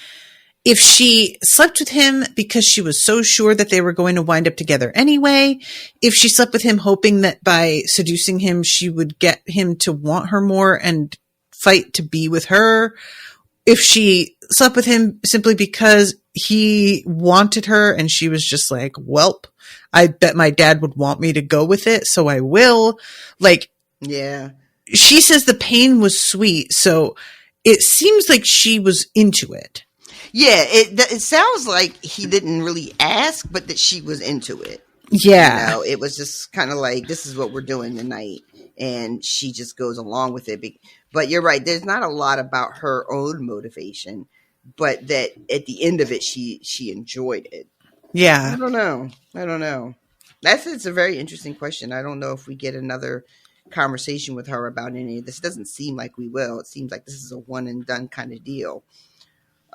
if she slept with him because she was so sure that they were going to wind up together anyway, if she slept with him hoping that by seducing him, she would get him to want her more and fight to be with her, if she slept with him simply because he wanted her and she was just like, welp, I bet my dad would want me to go with it, so I will. Like, yeah. She says the pain was sweet, so it seems like she was into it. Yeah, it sounds like he didn't really ask, but that she was into it. Yeah. It was just kind of like, this is what we're doing tonight. And she just goes along with it. But you're right, there's not a lot about her own motivation, but that at the end of it, she enjoyed it. Yeah. I don't know. It's a very interesting question. I don't know if we get another conversation with her about any of this. It doesn't seem like we will. It seems like this is a one and done kind of deal.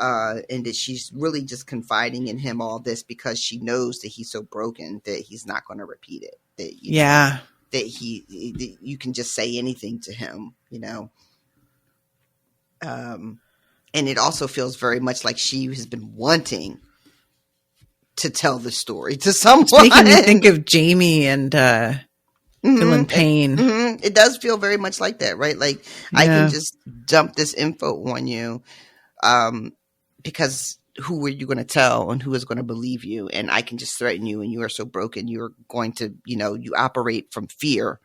And that she's really just confiding in him all this because she knows that he's so broken that he's not going to repeat it. That you can just say anything to him, and it also feels very much like she has been wanting to tell the story to someone. It's making me think of Jamie and Dylan Payne. It does feel very much like that, right? Like, I can just dump this info on you. because who are you going to tell and who is going to believe you? And I can just threaten you and you are so broken. You're going to, you operate from fear.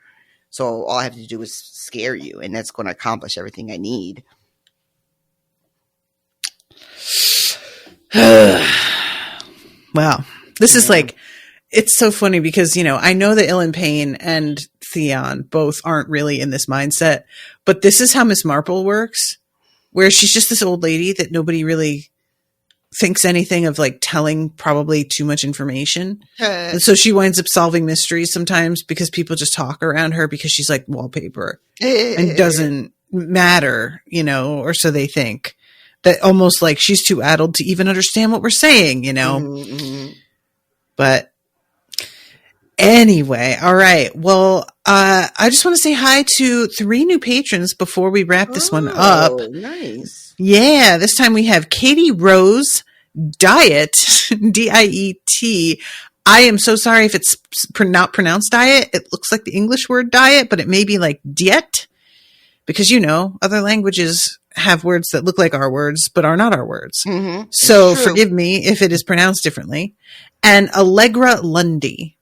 So all I have to do is scare you, and that's going to accomplish everything I need. Wow. This is like, it's so funny because, I know that Ellen Payne and Theon both aren't really in this mindset, but this is how Miss Marple works, where she's just this old lady that nobody really thinks anything of, like, telling probably too much information. And so she winds up solving mysteries sometimes because people just talk around her because she's like wallpaper and doesn't matter, or so they think. That almost like she's too addled to even understand what we're saying, Mm-hmm. But anyway, all right. Well, I just want to say hi to 3 new patrons before we wrap this one up. Nice. Yeah, this time we have Katie Rose Diet, Diet. I am so sorry if it's not pronounced diet. It looks like the English word diet, but it may be like diet because, other languages have words that look like our words, but are not our words. Mm-hmm. So forgive me if it is pronounced differently. And Allegra Lundy.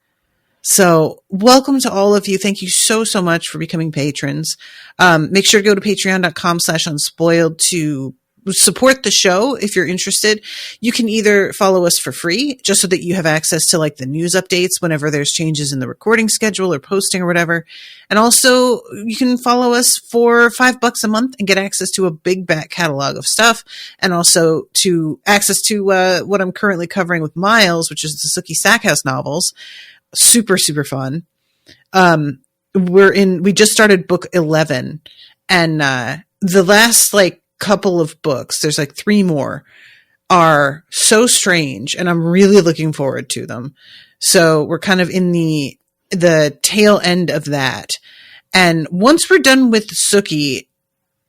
So welcome to all of you. Thank you so, so much for becoming patrons. Make sure to go to patreon.com/unspoiled to support the show if you're interested. You can either follow us for free, just so that you have access to like the news updates whenever there's changes in the recording schedule or posting or whatever. And also you can follow us for $5 a month and get access to a big back catalog of stuff. And also to access to what I'm currently covering with Miles, which is the Sookie Stackhouse novels. Super, super fun. We just started book 11 and the last like couple of books, there's like 3 more, are so strange and I'm really looking forward to them. So we're kind of in the tail end of that. And once we're done with Sookie,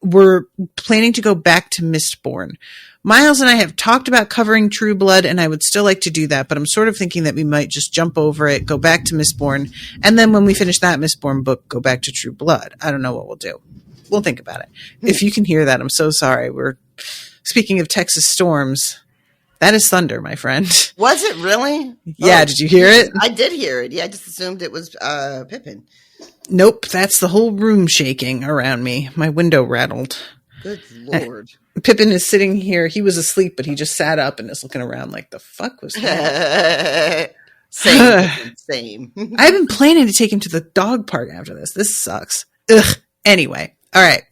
we're planning to go back to Mistborn. Miles and I have talked about covering True Blood, and I would still like to do that, but I'm sort of thinking that we might just jump over it, go back to Mistborn, and then when we finish that Mistborn book, go back to True Blood. I don't know what we'll do. We'll think about it. If you can hear that, I'm so sorry. We're speaking of Texas storms. That is thunder, my friend. Was it really? Yeah. Did you hear it? I did hear it. Yeah. I just assumed it was Pippin. Nope. That's the whole room shaking around me. My window rattled. Good Lord. Pippin is sitting here. He was asleep, but he just sat up and is looking around like, the fuck was that? Same. I've been planning to take him to the dog park after this. This sucks. Ugh. Anyway. All right.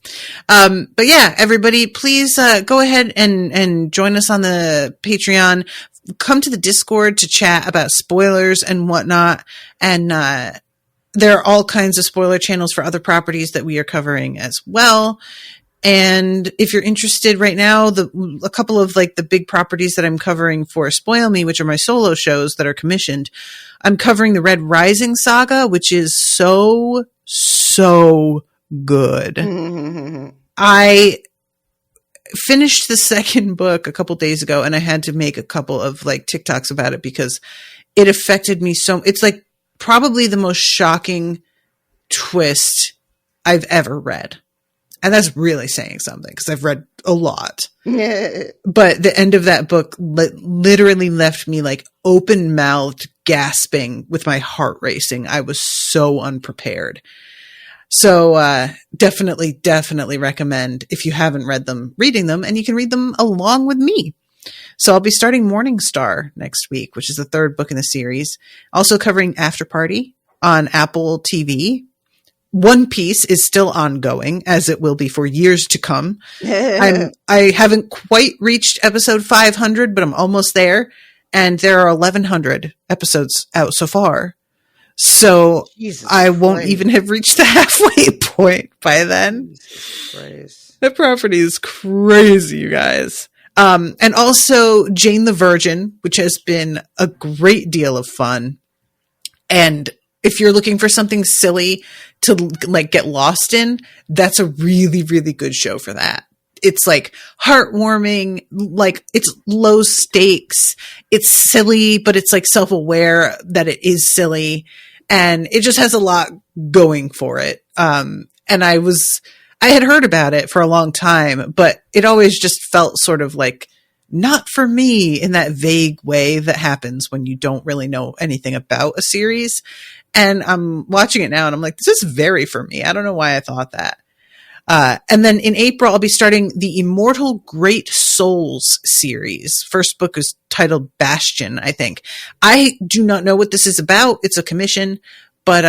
But yeah, everybody, please go ahead and join us on the Patreon. Come to the Discord to chat about spoilers and whatnot. And there are all kinds of spoiler channels for other properties that we are covering as well. And if you're interested right now, a couple of like the big properties that I'm covering for Spoil Me, which are my solo shows that are commissioned, I'm covering the Red Rising saga, which is so good. I finished the second book a couple days ago and I had to make a couple of like TikToks about it because it affected me so. It's like probably the most shocking twist I've ever read. And that's really saying something because I've read a lot. But the end of that book literally left me like open mouthed gasping with my heart racing. I was so unprepared. So definitely recommend, if you haven't read them, reading them, and you can read them along with me. So I'll be starting Morningstar next week, which is the 3rd book in the series. Also covering After Party on Apple TV. One Piece is still ongoing, as it will be for years to come. I haven't quite reached episode 500, but I'm almost there. And there are 1,100 episodes out so far. So I won't even have reached the halfway point by then. That property is crazy, you guys. And also Jane the Virgin, which has been a great deal of fun. And if you're looking for something silly to like get lost in, that's a really, really good show for that. It's like heartwarming, like it's low stakes. It's silly, but it's like self-aware that it is silly. And it just has a lot going for it. And I had heard about it for a long time, but it always just felt sort of like not for me in that vague way that happens when you don't really know anything about a series. And I'm watching it now and I'm like, this is very for me. I don't know why I thought that. And then in April, I'll be starting the Immortal Great Souls series. First book is titled Bastion, I think. I do not know what this is about. It's a commission, but,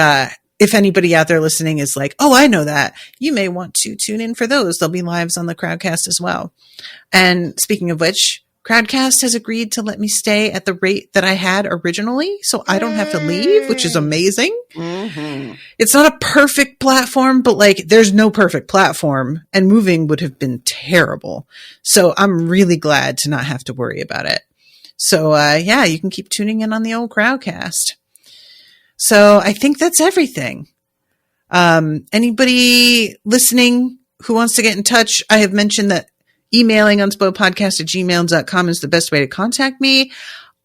if anybody out there listening is like, oh, I know that, you may want to tune in for those. There'll be lives on the Crowdcast as well. And speaking of which, Crowdcast has agreed to let me stay at the rate that I had originally, so I don't have to leave, which is amazing. Mm-hmm. It's not a perfect platform, but like there's no perfect platform, and moving would have been terrible. So I'm really glad to not have to worry about it. So yeah, you can keep tuning in on the old Crowdcast. So I think that's everything. Anybody listening who wants to get in touch, I have mentioned that emailing unspoiledpodcast@gmail.com is the best way to contact me.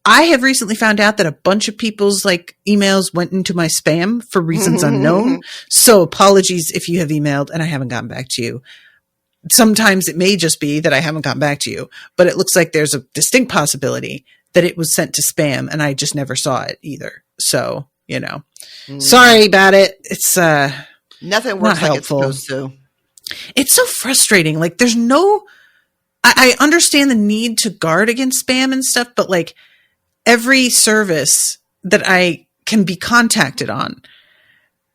I have recently found out that a bunch of people's like emails went into my spam for reasons unknown. So apologies if you have emailed and I haven't gotten back to you. Sometimes it may just be that I haven't gotten back to you, but it looks like there's a distinct possibility that it was sent to spam and I just never saw it either. So, you know, sorry about it. It's nothing works like it's supposed to. It's so frustrating. Like there's no, I understand the need to guard against spam and stuff, but like every service that I can be contacted on,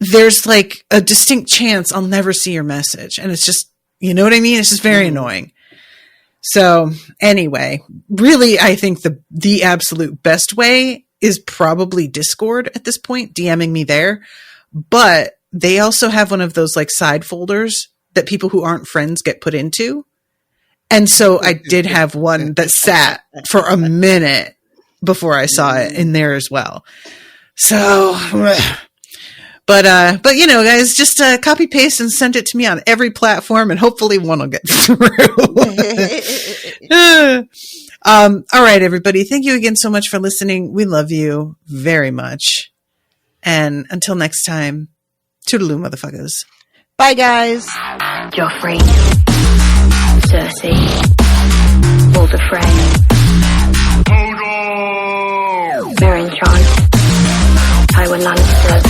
there's like a distinct chance I'll never see your message. And it's just, you know what I mean? It's just very annoying. So anyway, really, I think the absolute best way is probably Discord at this point, DMing me there. But they also have one of those like side folders that people who aren't friends get put into. And so I did have one that sat for a minute before I saw it in there as well. So, but you know, guys, just copy paste and send it to me on every platform and hopefully one will get through. All right, everybody. Thank you again so much for listening. We love you very much. And until next time, toodaloo, motherfuckers. Bye, guys. Joffrey, Cersei, Walder Frey, Meryn Trant, Tywin Lannister.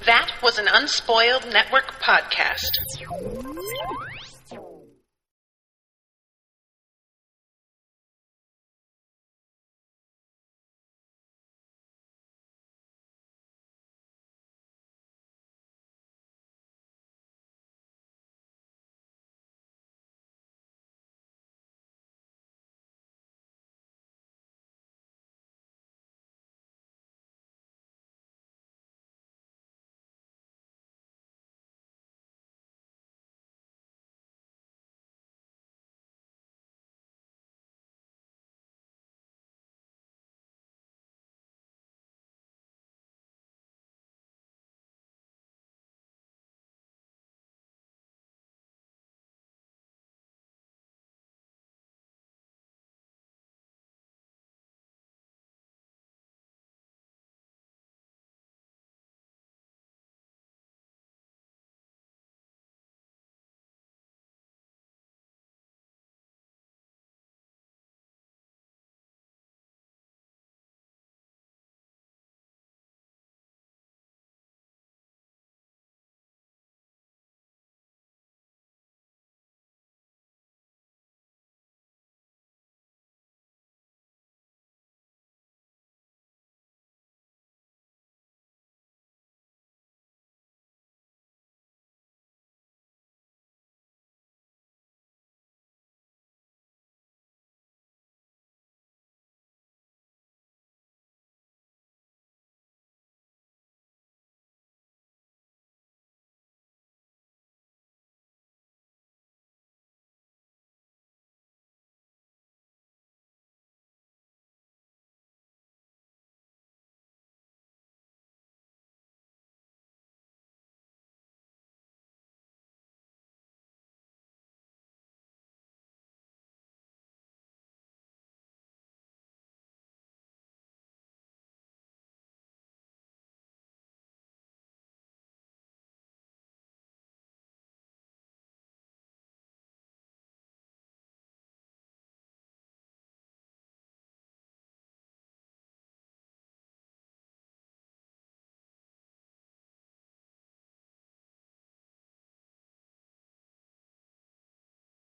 That was an Unspoiled Network podcast.